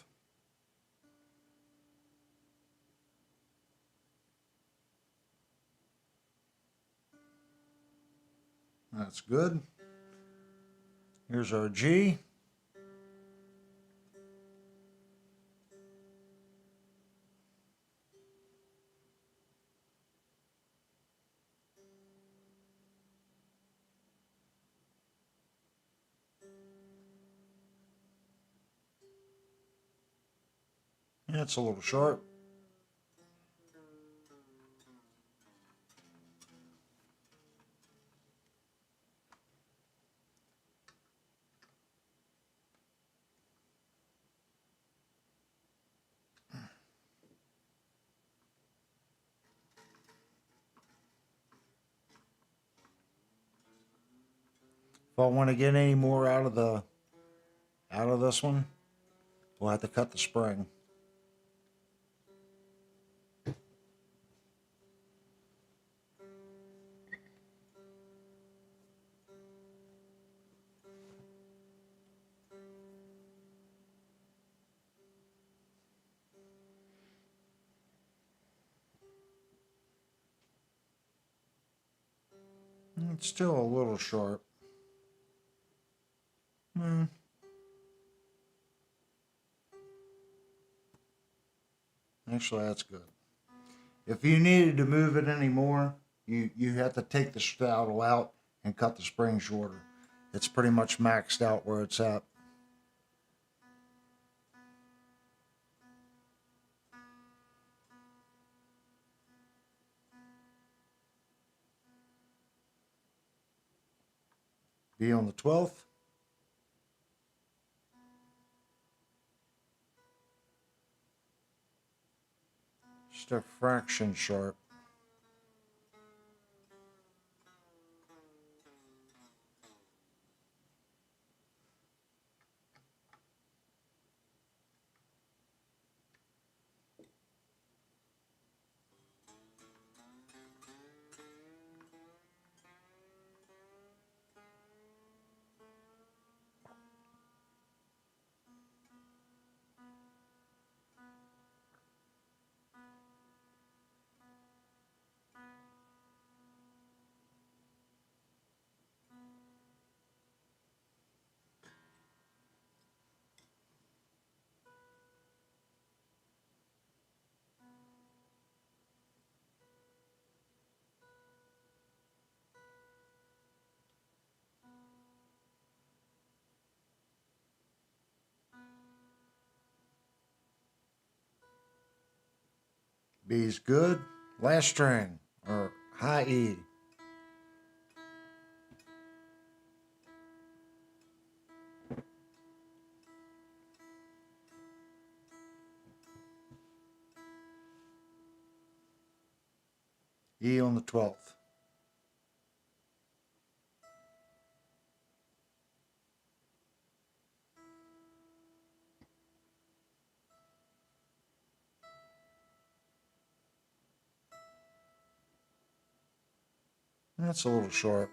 That's good. Here's our G. That's a little sharp. If I want to get any more out of this one, we'll have to cut the spring. It's still a little sharp. Actually, that's good. If you needed to move it anymore, you have to take the saddle out and cut the spring shorter. It's pretty much maxed out where it's at. B on the 12th. Just a fraction sharp. B's good. Last string, or high E. E on the 12th. That's a little sharp.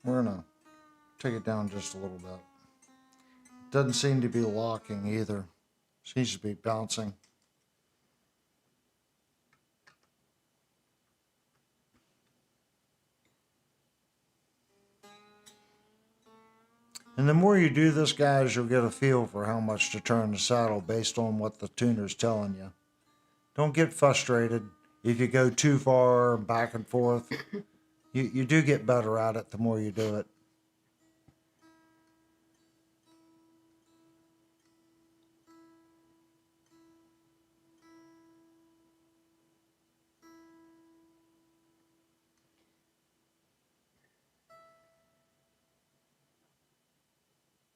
We're going to take it down just a little bit. Doesn't seem to be locking either. Seems to be bouncing. And the more you do this, guys, you'll get a feel for how much to turn the saddle based on what the tuner's telling you. Don't get frustrated if you go too far back and forth. You do get better at it the more you do it.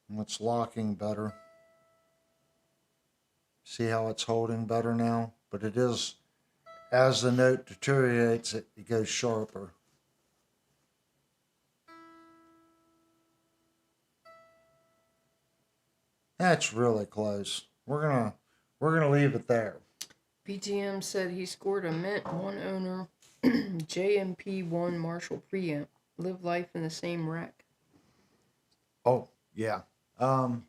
And it's locking better. See how it's holding better now? But it is, as the note deteriorates, it goes sharper. That's really close. We're gonna leave it there. BTM said he scored a mint one owner JMP1 Marshall preamp. Live life in the same rack. Oh yeah. I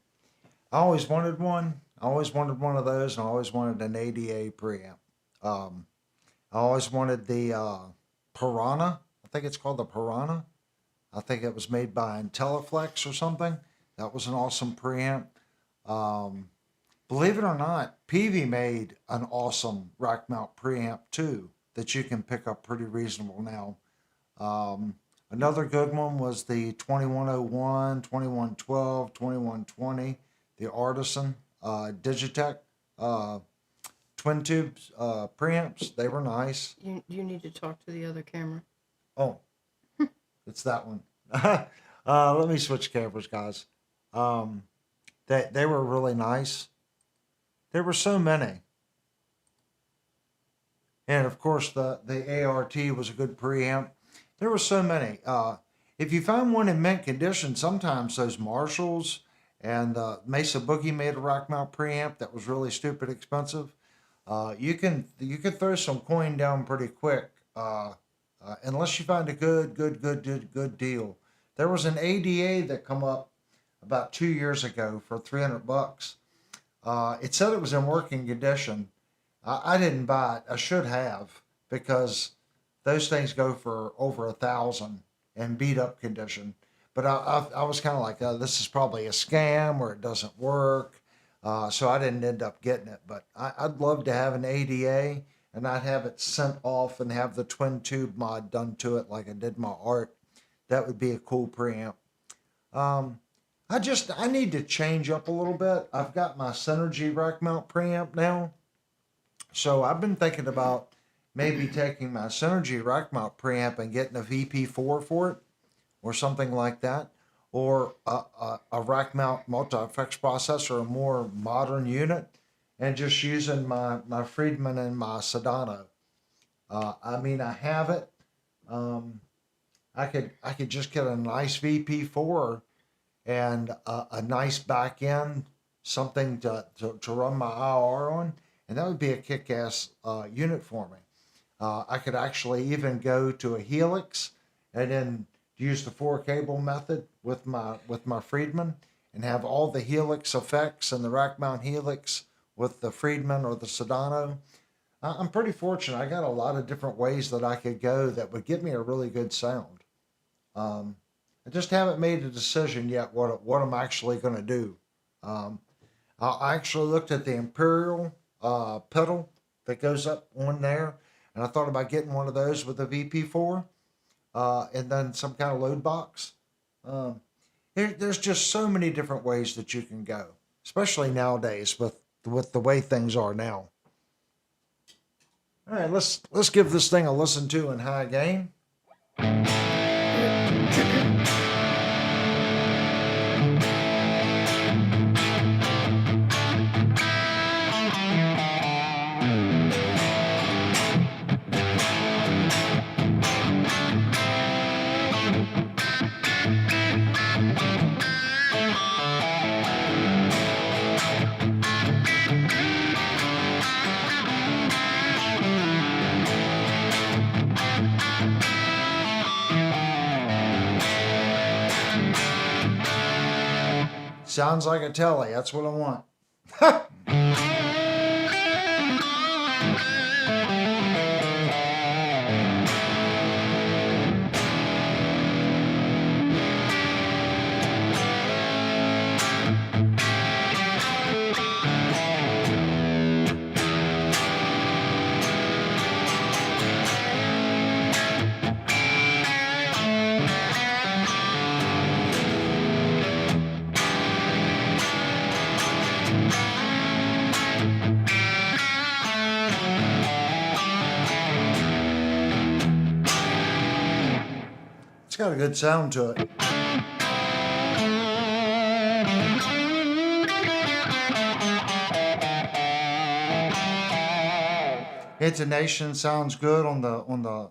always wanted one. I always wanted one of those, and I always wanted an ADA preamp. I always wanted the Piranha. I think it's called the Piranha. I think it was made by IntelliFlex or something. That was an awesome preamp. Believe it or not, Peavey made an awesome rack mount preamp too that you can pick up pretty reasonable now. Another good one was the 2101, 2112, 2120, the Artisan Digitech twin tubes preamps. They were nice. You need to talk to the other camera. Oh, it's that one. Let me switch cameras, guys. They were really nice. There were so many. And of course, the ART was a good preamp. There were so many. If you find one in mint condition, sometimes those Marshalls and Mesa Boogie made a rack mount preamp that was really stupid expensive. You could throw some coin down pretty quick, unless you find a good deal. There was an ADA that come up about 2 years ago for $300. It said it was in working condition. I didn't buy it. I should have, because those things go for over $1,000 in beat up condition. But I was kind of like, oh, this is probably a scam or it doesn't work. So I didn't end up getting it. But I'd love to have an ADA, and I'd have it sent off and have the twin tube mod done to it like I did my art. That would be a cool preamp. I need to change up a little bit. I've got my Synergy rack mount preamp now. So I've been thinking about maybe taking my Synergy rack mount preamp and getting a VP4 for it or something like that. Or a rack mount multi-effects processor, a more modern unit, and just using my Friedman and my Sedano. I have it. I could just get a nice VP4 and a nice back end, something to run my IR on, and that would be a kick-ass unit for me. I could actually even go to a Helix and then use the 4-cable method with my Friedman and have all the Helix effects and the rack mount Helix with the Friedman or the Sedano. I'm pretty fortunate. I got a lot of different ways that I could go that would give me a really good sound. I just haven't made a decision yet what I'm actually going to do. I actually looked at the Imperial pedal that goes up on there, and I thought about getting one of those with a VP4 and then some kind of load box. There's just so many different ways that you can go, especially nowadays with the way things are now. All right, let's give this thing a listen to in high gain. Sounds like a Tele. That's what I want. It's got a good sound to it. Intonation sounds good on the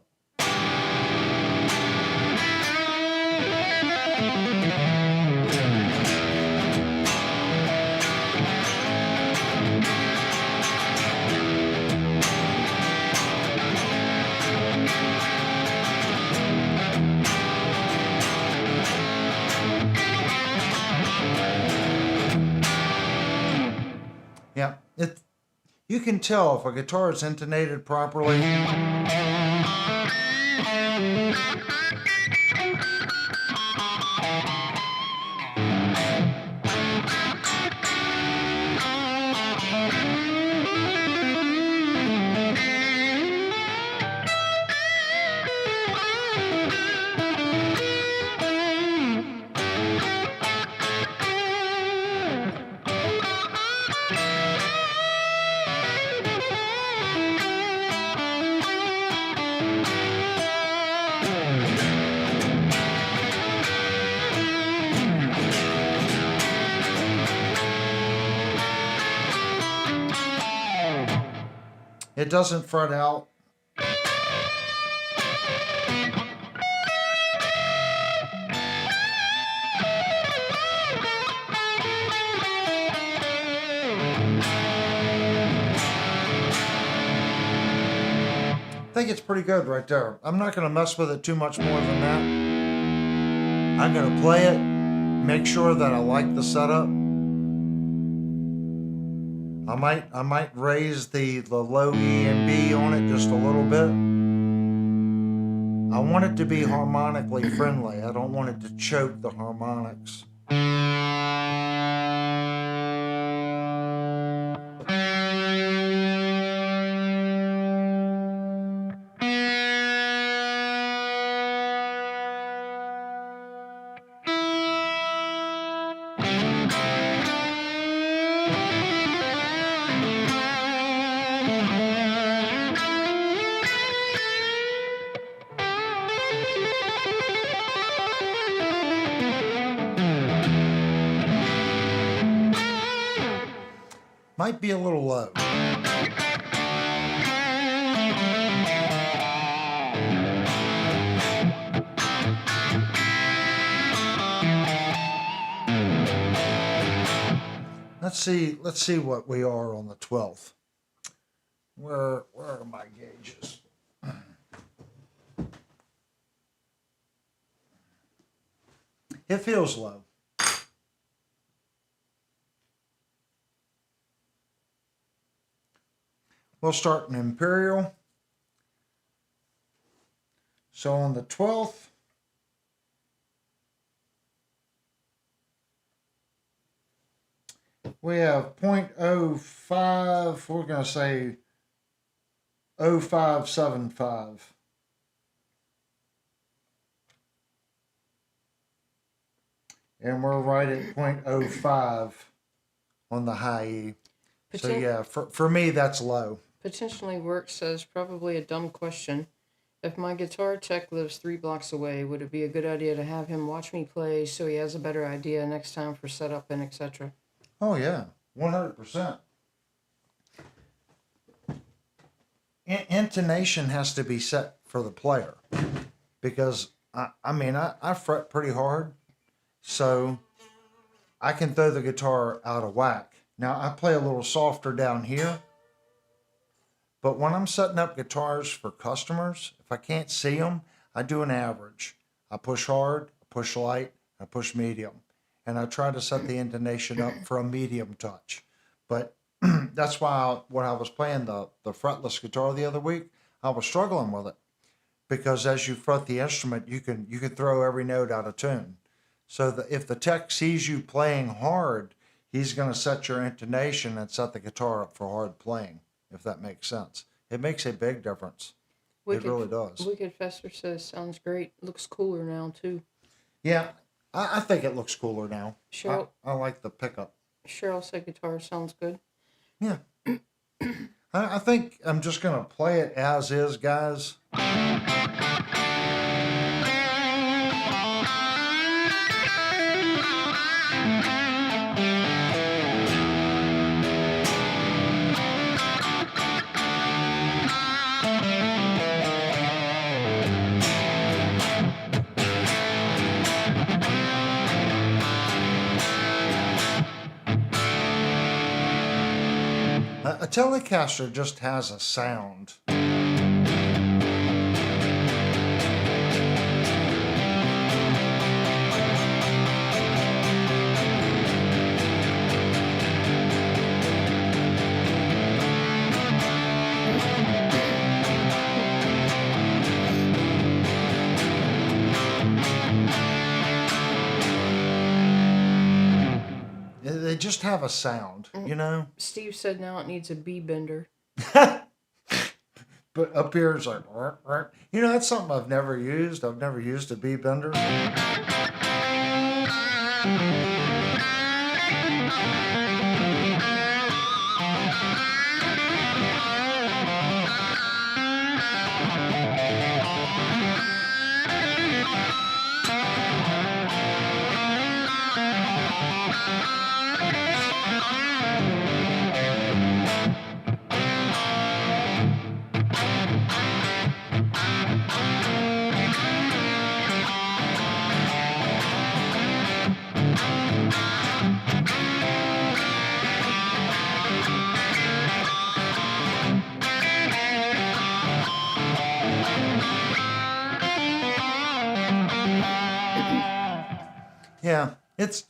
yeah, you can tell if a guitar is intonated properly. It doesn't fret out. I think it's pretty good right there. I'm not going to mess with it too much more than that. I'm going to play it, make sure that I like the setup. I might raise the low E and B on it just a little bit. I want it to be harmonically friendly. I don't want it to choke the harmonics. Might be a little low. Let's see what we are on the 12th. Where are my gauges? It feels low. We'll start an Imperial. So on the 12th, we have 0.05, we're going to say 0575. And we're right at 0.05 on the high E. So yeah, for me, that's low. Potentially works says probably a dumb question. If my guitar tech lives 3 blocks away, would it be a good idea to have him watch me play so he has a better idea next time for setup and etc.? Oh yeah, 100%. Intonation has to be set for the player because I fret pretty hard, so I can throw the guitar out of whack. Now I play a little softer down here, but when I'm setting up guitars for customers, if I can't see them, I do an average. I push hard, I push light, I push medium, and I try to set the intonation up for a medium touch. But that's why when I was playing the fretless guitar the other week, I was struggling with it because as you fret the instrument, you can throw every note out of tune. So if the tech sees you playing hard, he's going to set your intonation and set the guitar up for hard playing, if that makes sense. It makes a big difference. It really does. Wicked Fester says sounds great. Looks cooler now too. Yeah, I think it looks cooler now. Cheryl, I like the pickup. Cheryl said guitar sounds good. Yeah. I think I'm just going to play it as is, guys. A Telecaster just has a sound. They just have a sound, you know? Steve said now it needs a B bender. But up here it's like, you know, that's something I've never used. I've never used a B bender. Yeah, it's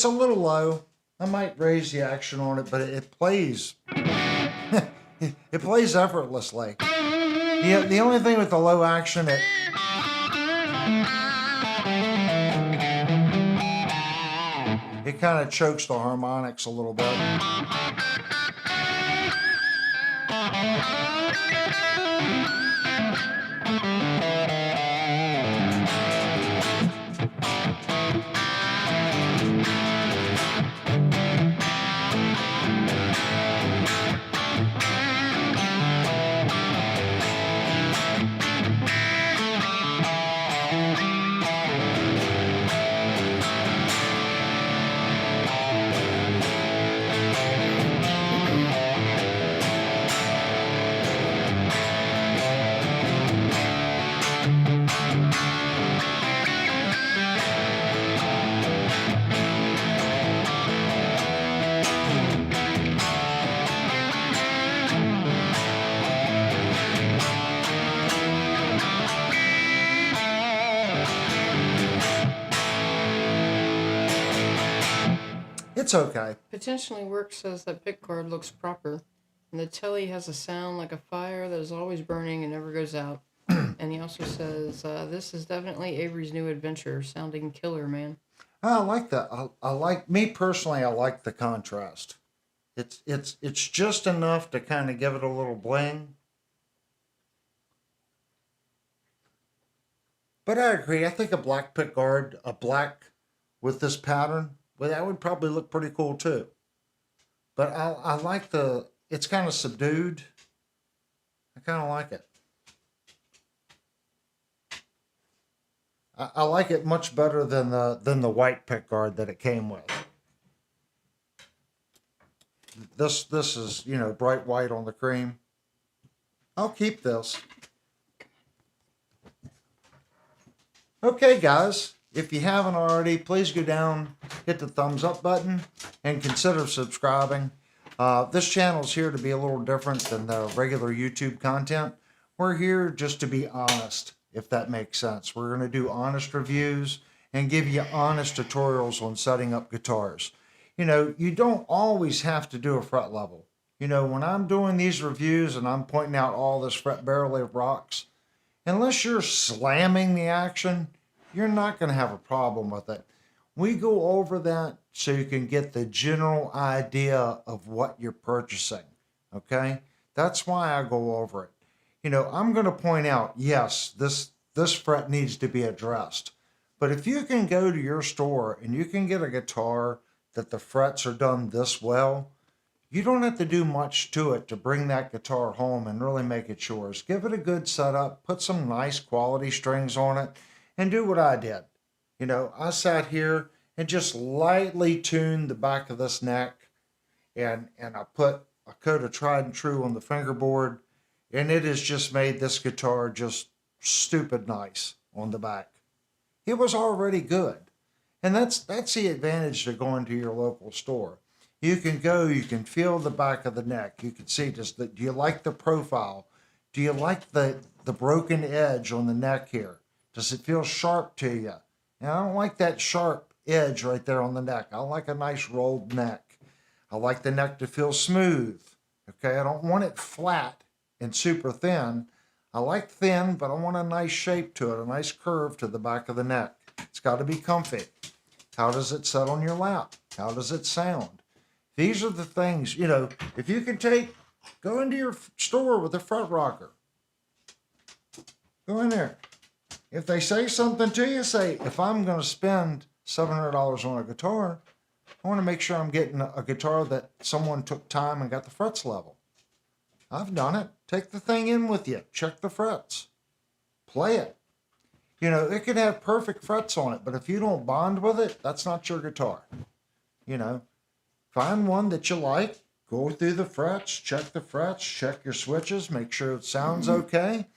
a little low. I might raise the action on it, but it plays it plays effortlessly. The only thing with the low action, it kind of chokes the harmonics a little bit. It's okay. Potentially work says that pickguard looks proper. And the Tele has a sound like a fire that is always burning and never goes out. And he also says, this is definitely Avery's new adventure, sounding killer, man. I like that. I like, me personally, I like the contrast. It's just enough to kind of give it a little bling. But I agree. I think a black pickguard, a black with this pattern, well, that would probably look pretty cool too. But I like it's kind of subdued. I kind of like it. I like it much better than the white pickguard that it came with. This is, you know, bright white on the cream. I'll keep this. Okay, guys, if you haven't already, please go down, hit the thumbs up button, and consider subscribing. This channel is here to be a little different than the regular YouTube content. We're here just to be honest, if that makes sense. We're going to do honest reviews and give you honest tutorials on setting up guitars. You know, you don't always have to do a fret level. You know, when I'm doing these reviews and I'm pointing out all this fret barely rocks, unless you're slamming the action, you're not going to have a problem with it. We go over that so you can get the general idea of what you're purchasing, okay? That's why I go over it. You know, I'm going to point out, yes, this fret needs to be addressed. But if you can go to your store and you can get a guitar that the frets are done this well, you don't have to do much to it to bring that guitar home and really make it yours. Give it a good setup, put some nice quality strings on it, and do what I did. You know, I sat here and just lightly tuned the back of this neck, and I put a coat of tried and true on the fingerboard, and it has just made this guitar just stupid nice on the back. It was already good. And that's the advantage to going to your local store. You can go, you can feel the back of the neck. You can see just do you like the profile? Do you like the broken edge on the neck here? Does it feel sharp to you? And I don't like that sharp edge right there on the neck. I like a nice rolled neck. I like the neck to feel smooth. Okay, I don't want it flat and super thin. I like thin, but I want a nice shape to it, a nice curve to the back of the neck. It's got to be comfy. How does it sit on your lap? How does it sound? These are the things, you know, if you can go into your store with a fret rocker. Go in there. If they say something to you, say, if I'm going to spend $700 on a guitar, I want to make sure I'm getting a guitar that someone took time and got the frets level. I've done it. Take the thing in with you. Check the frets. Play it. You know, it could have perfect frets on it, but if you don't bond with it, that's not your guitar. You know, find one that you like, go through the frets, check your switches, make sure it sounds okay.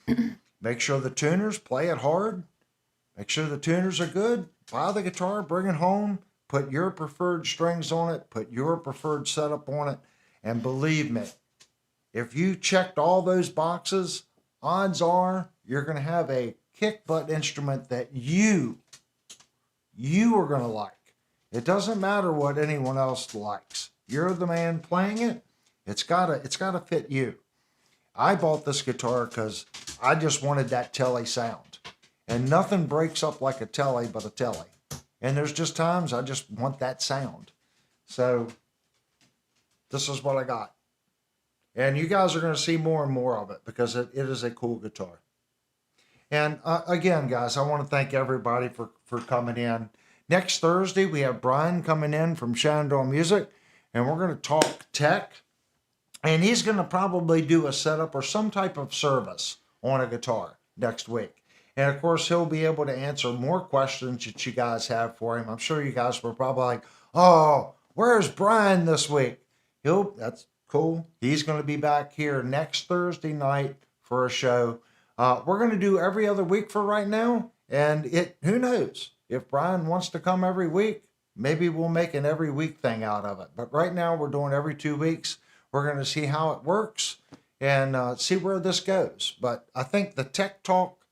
Make sure the tuners play it hard. Make sure the tuners are good. Buy the guitar, bring it home, put your preferred strings on it, put your preferred setup on it, and believe me, if you checked all those boxes, odds are you're going to have a kick butt instrument that you are going to like. It doesn't matter what anyone else likes. You're the man playing it. It's gotta fit you. I bought this guitar because I just wanted that Tele sound. And nothing breaks up like a Tele but a Tele. And there's just times I just want that sound. So this is what I got. And you guys are going to see more and more of it because it is a cool guitar. And again, guys, I want to thank everybody for coming in. Next Thursday, we have Brian coming in from Shenandoah Music, and we're going to talk tech. And he's going to probably do a setup or some type of service on a guitar next week. And, of course, he'll be able to answer more questions that you guys have for him. I'm sure you guys were probably like, oh, where's Brian this week? That's cool. He's going to be back here next Thursday night for a show. We're going to do every other week for right now, and who knows? If Brian wants to come every week, maybe we'll make an every week thing out of it. But right now, we're doing every 2 weeks. We're going to see how it works and see where this goes. But I think the Tech Talk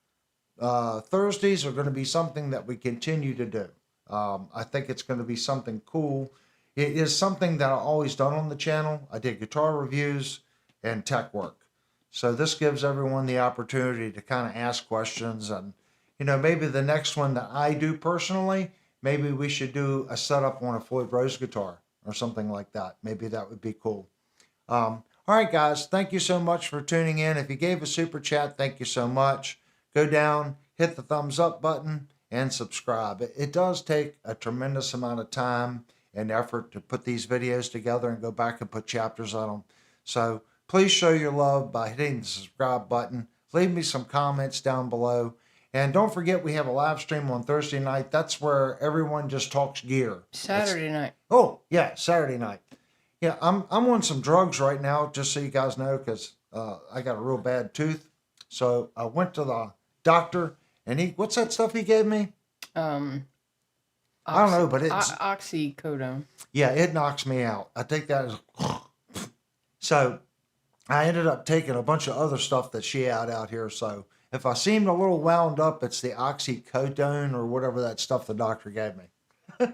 Thursdays are going to be something that we continue to do. I think it's going to be something cool. It is something that I've always done on the channel. I did guitar reviews and tech work. So this gives everyone the opportunity to kind of ask questions. And, you know, maybe the next one that I do personally, maybe we should do a setup on a Floyd Rose guitar or something like that. Maybe that would be cool. All right, guys, thank you so much for tuning in. If you gave a super chat, thank you so much. Go down, hit the thumbs up button, and subscribe. It does take a tremendous amount of time and effort to put these videos together and go back and put chapters on them. So please show your love by hitting the subscribe button. Leave me some comments down below. And don't forget, we have a live stream on Thursday night. That's where everyone just talks gear. Saturday night. Oh, yeah, Saturday night. Yeah, I'm on some drugs right now, just so you guys know, because I got a real bad tooth. So I went to the doctor, and what's that stuff he gave me? I don't know, but it's... Oxycodone. Yeah, it knocks me out. I take that as... So I ended up taking a bunch of other stuff that she had out here, so... If I seemed a little wound up, it's the oxycodone or whatever that stuff the doctor gave me.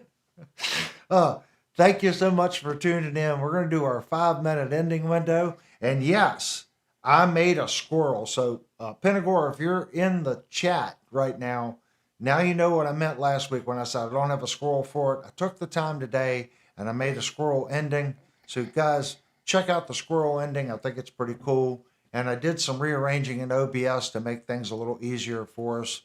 Thank you so much for tuning in. We're going to do our 5-minute ending window. And yes, I made a squirrel. So, Pentagore, if you're in the chat right now you know what I meant last week when I said I don't have a squirrel for it. I took the time today and I made a squirrel ending. So, guys, check out the squirrel ending. I think it's pretty cool. And I did some rearranging in OBS to make things a little easier for us,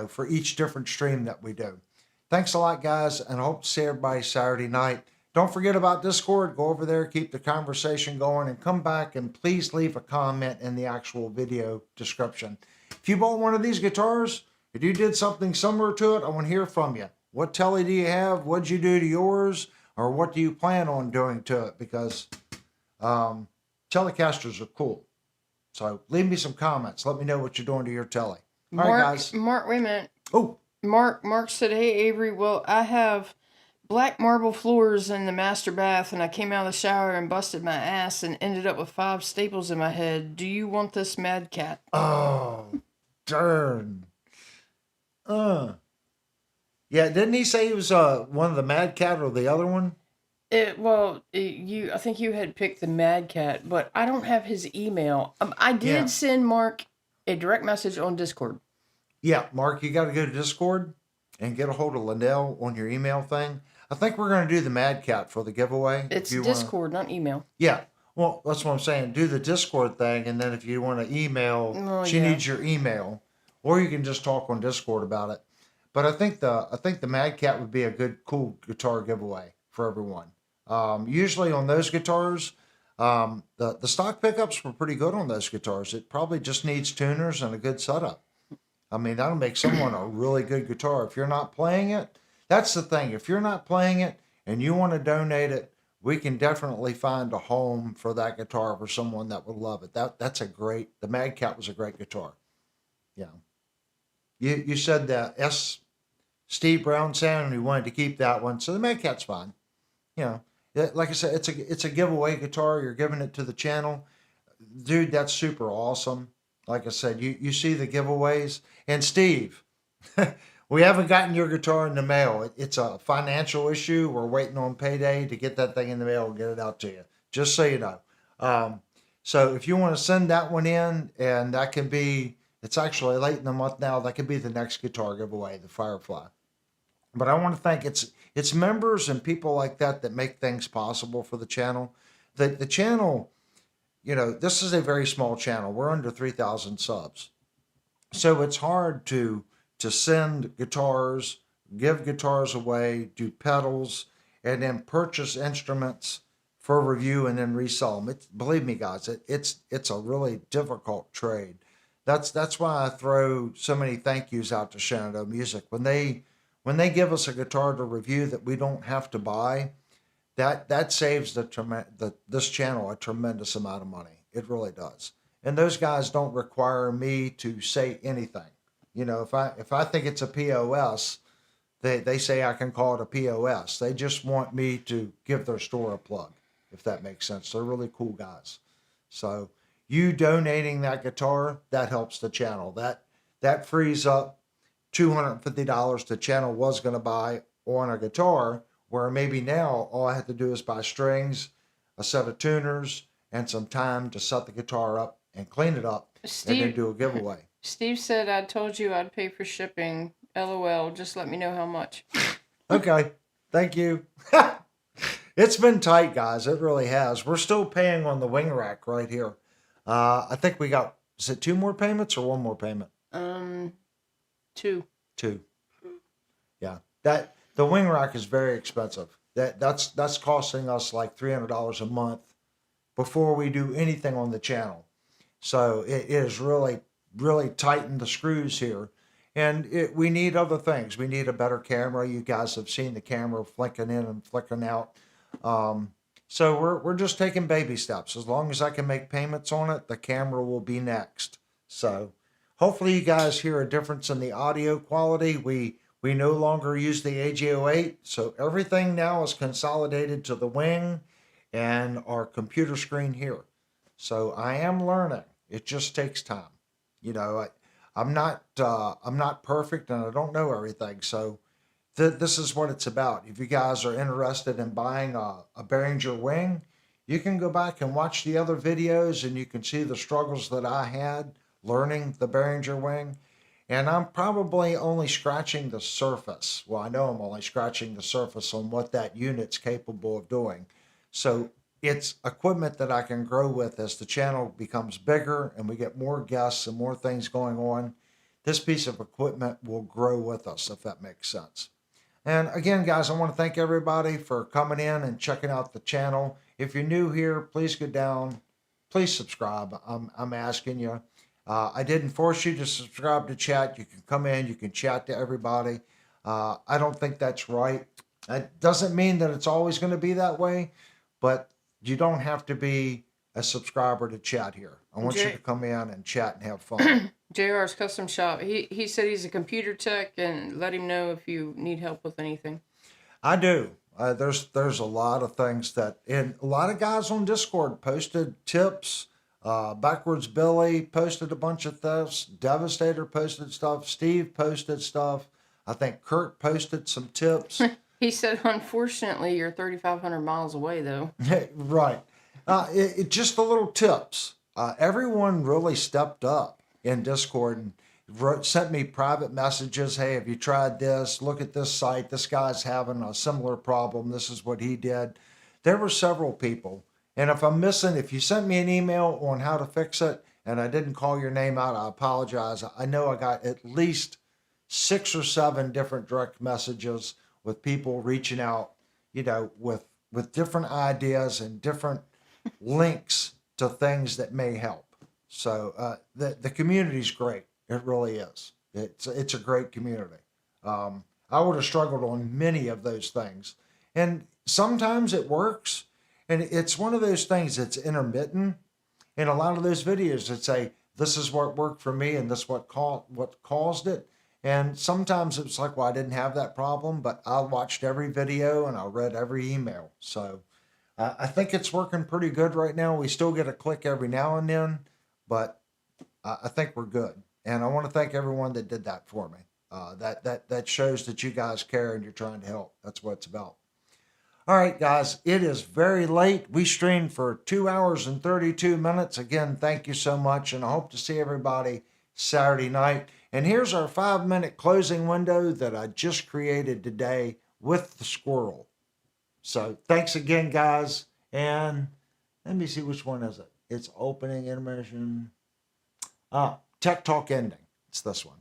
for each different stream that we do. Thanks a lot, guys, and I hope to see everybody Saturday night. Don't forget about Discord. Go over there, keep the conversation going, and come back and please leave a comment in the actual video description. If you bought one of these guitars, if you did something similar to it, I want to hear from you. What Tele do you have? What'd you do to yours? Or what do you plan on doing to it? Because Telecasters are cool. So leave me some comments. Let me know what you're doing to your Tele. All right, guys. Mark, wait a minute. Oh. Mark said, hey, Avery, well, I have black marble floors in the master bath, and I came out of the shower and busted my ass and ended up with 5 staples in my head. Do you want this Mad Cat? Oh, darn. Yeah, didn't he say he was one of the Mad Cat or the other one? I think you had picked the Mad Cat, but I don't have his email. I did send Mark a direct message on Discord. Yeah, Mark, you got to go to Discord and get a hold of Linnell on your email thing. I think we're going to do the Mad Cat for the giveaway. It's Discord, not email. Yeah, well, that's what I'm saying. Do the Discord thing, and then if you want to email, she needs your email, or you can just talk on Discord about it. But I think the Mad Cat would be a good, cool guitar giveaway for everyone. Usually on those guitars, the stock pickups were pretty good on those guitars. It probably just needs tuners and a good setup. I mean, that'll make someone a really good guitar. If you're not playing it, that's the thing. If you're not playing it and you want to donate it, we can definitely find a home for that guitar for someone that would love it. The Mad Cat was a great guitar. Yeah. You said that Steve Brown sound, and you wanted to keep that one. So the Mad Cat's fine. Like I said, it's a giveaway guitar. You're giving it to the channel. Dude, that's super awesome. Like I said, you see the giveaways. And Steve, we haven't gotten your guitar in the mail. It's a financial issue. We're waiting on payday to get that thing in the mail and get it out to you. Just so you know. So if you want to send that one in, and that can be, it's actually late in the month now, that could be the next guitar giveaway, the Firefly. But I want to thank it's members and people like that make things possible for the channel. The channel, this is a very small channel. We're under 3,000 subs. So it's hard to send guitars, give guitars away, do pedals, and then purchase instruments for review and then resell them. Believe me, guys, it's a really difficult trade. That's why I throw so many thank yous out to Shenandoah Music. When they give us a guitar to review that we don't have to buy, that saves this channel a tremendous amount of money. It really does. And those guys don't require me to say anything. If I think it's a POS, they say I can call it a POS. They just want me to give their store a plug, if that makes sense. They're really cool guys. So you donating that guitar, that helps the channel. That frees up $250 the channel was going to buy on a guitar, where maybe now all I have to do is buy strings, a set of tuners, and some time to set the guitar up and clean it up, and then do a giveaway. Steve said, I told you I'd pay for shipping. LOL, just let me know how much. Okay, thank you. It's been tight, guys. It really has. We're still paying on the wing rack right here. I think we got, is it 2 more payments or 1 more payment? 2. Yeah, the wing rack is very expensive. That's costing us like $300 a month before we do anything on the channel. So it is really, really tightened the screws here. And we need other things. We need a better camera. You guys have seen the camera flicking in and flicking out. So we're just taking baby steps. As long as I can make payments on it, the camera will be next. So hopefully you guys hear a difference in the audio quality. We no longer use the AJ08, so everything now is consolidated to the wing and our computer screen here. So I am learning. It just takes time. You know, I'm not perfect and I don't know everything. So this is what it's about. If you guys are interested in buying a Behringer wing, you can go back and watch the other videos and you can see the struggles that I had learning the Behringer wing. And I'm probably only scratching the surface. Well, I know I'm only scratching the surface on what that unit's capable of doing. So it's equipment that I can grow with as the channel becomes bigger and we get more guests and more things going on. This piece of equipment will grow with us, if that makes sense. And again, guys, I want to thank everybody for coming in and checking out the channel. If you're new here, please go down. Please subscribe. I'm asking you. I didn't force you to subscribe to chat. You can come in, you can chat to everybody. I don't think that's right. It doesn't mean that it's always going to be that way, but you don't have to be a subscriber to chat here. I want you to come in and chat and have fun. JR's Custom Shop. He said he's a computer tech, and let him know if you need help with anything. I do. There's a lot of things and a lot of guys on Discord posted tips. Backwards Billy posted a bunch of things. Devastator posted stuff. Steve posted stuff. I think Kurt posted some tips. He said, unfortunately, you're 3,500 miles away, though. Right. Just the little tips. Everyone really stepped up in Discord and sent me private messages. Hey, have you tried this? Look at this site. This guy's having a similar problem. This is what he did. There were several people. And if I'm missing, if you sent me an email on how to fix it and I didn't call your name out, I apologize. I know I got at least 6 or 7 different direct messages with people reaching out, you know, with different ideas and different links to things that may help. So the community's great. It really is. It's a great community. I would have struggled on many of those things. And sometimes it works. And it's one of those things that's intermittent. In a lot of those videos that say, this is what worked for me and this what caused it. And sometimes it's like, well, I didn't have that problem, but I watched every video and I read every email. So I think it's working pretty good right now. We still get a click every now and then, but I think we're good. And I want to thank everyone that did that for me. That shows that you guys care and you're trying to help. That's what it's about. All right, guys, it is very late. We streamed for 2 hours and 32 minutes. Again, thank you so much, and I hope to see everybody Saturday night. And here's our 5-minute closing window that I just created today with the squirrel. So thanks again, guys. And let me see, which one is it? It's opening, intermission. Tech Talk ending. It's this one.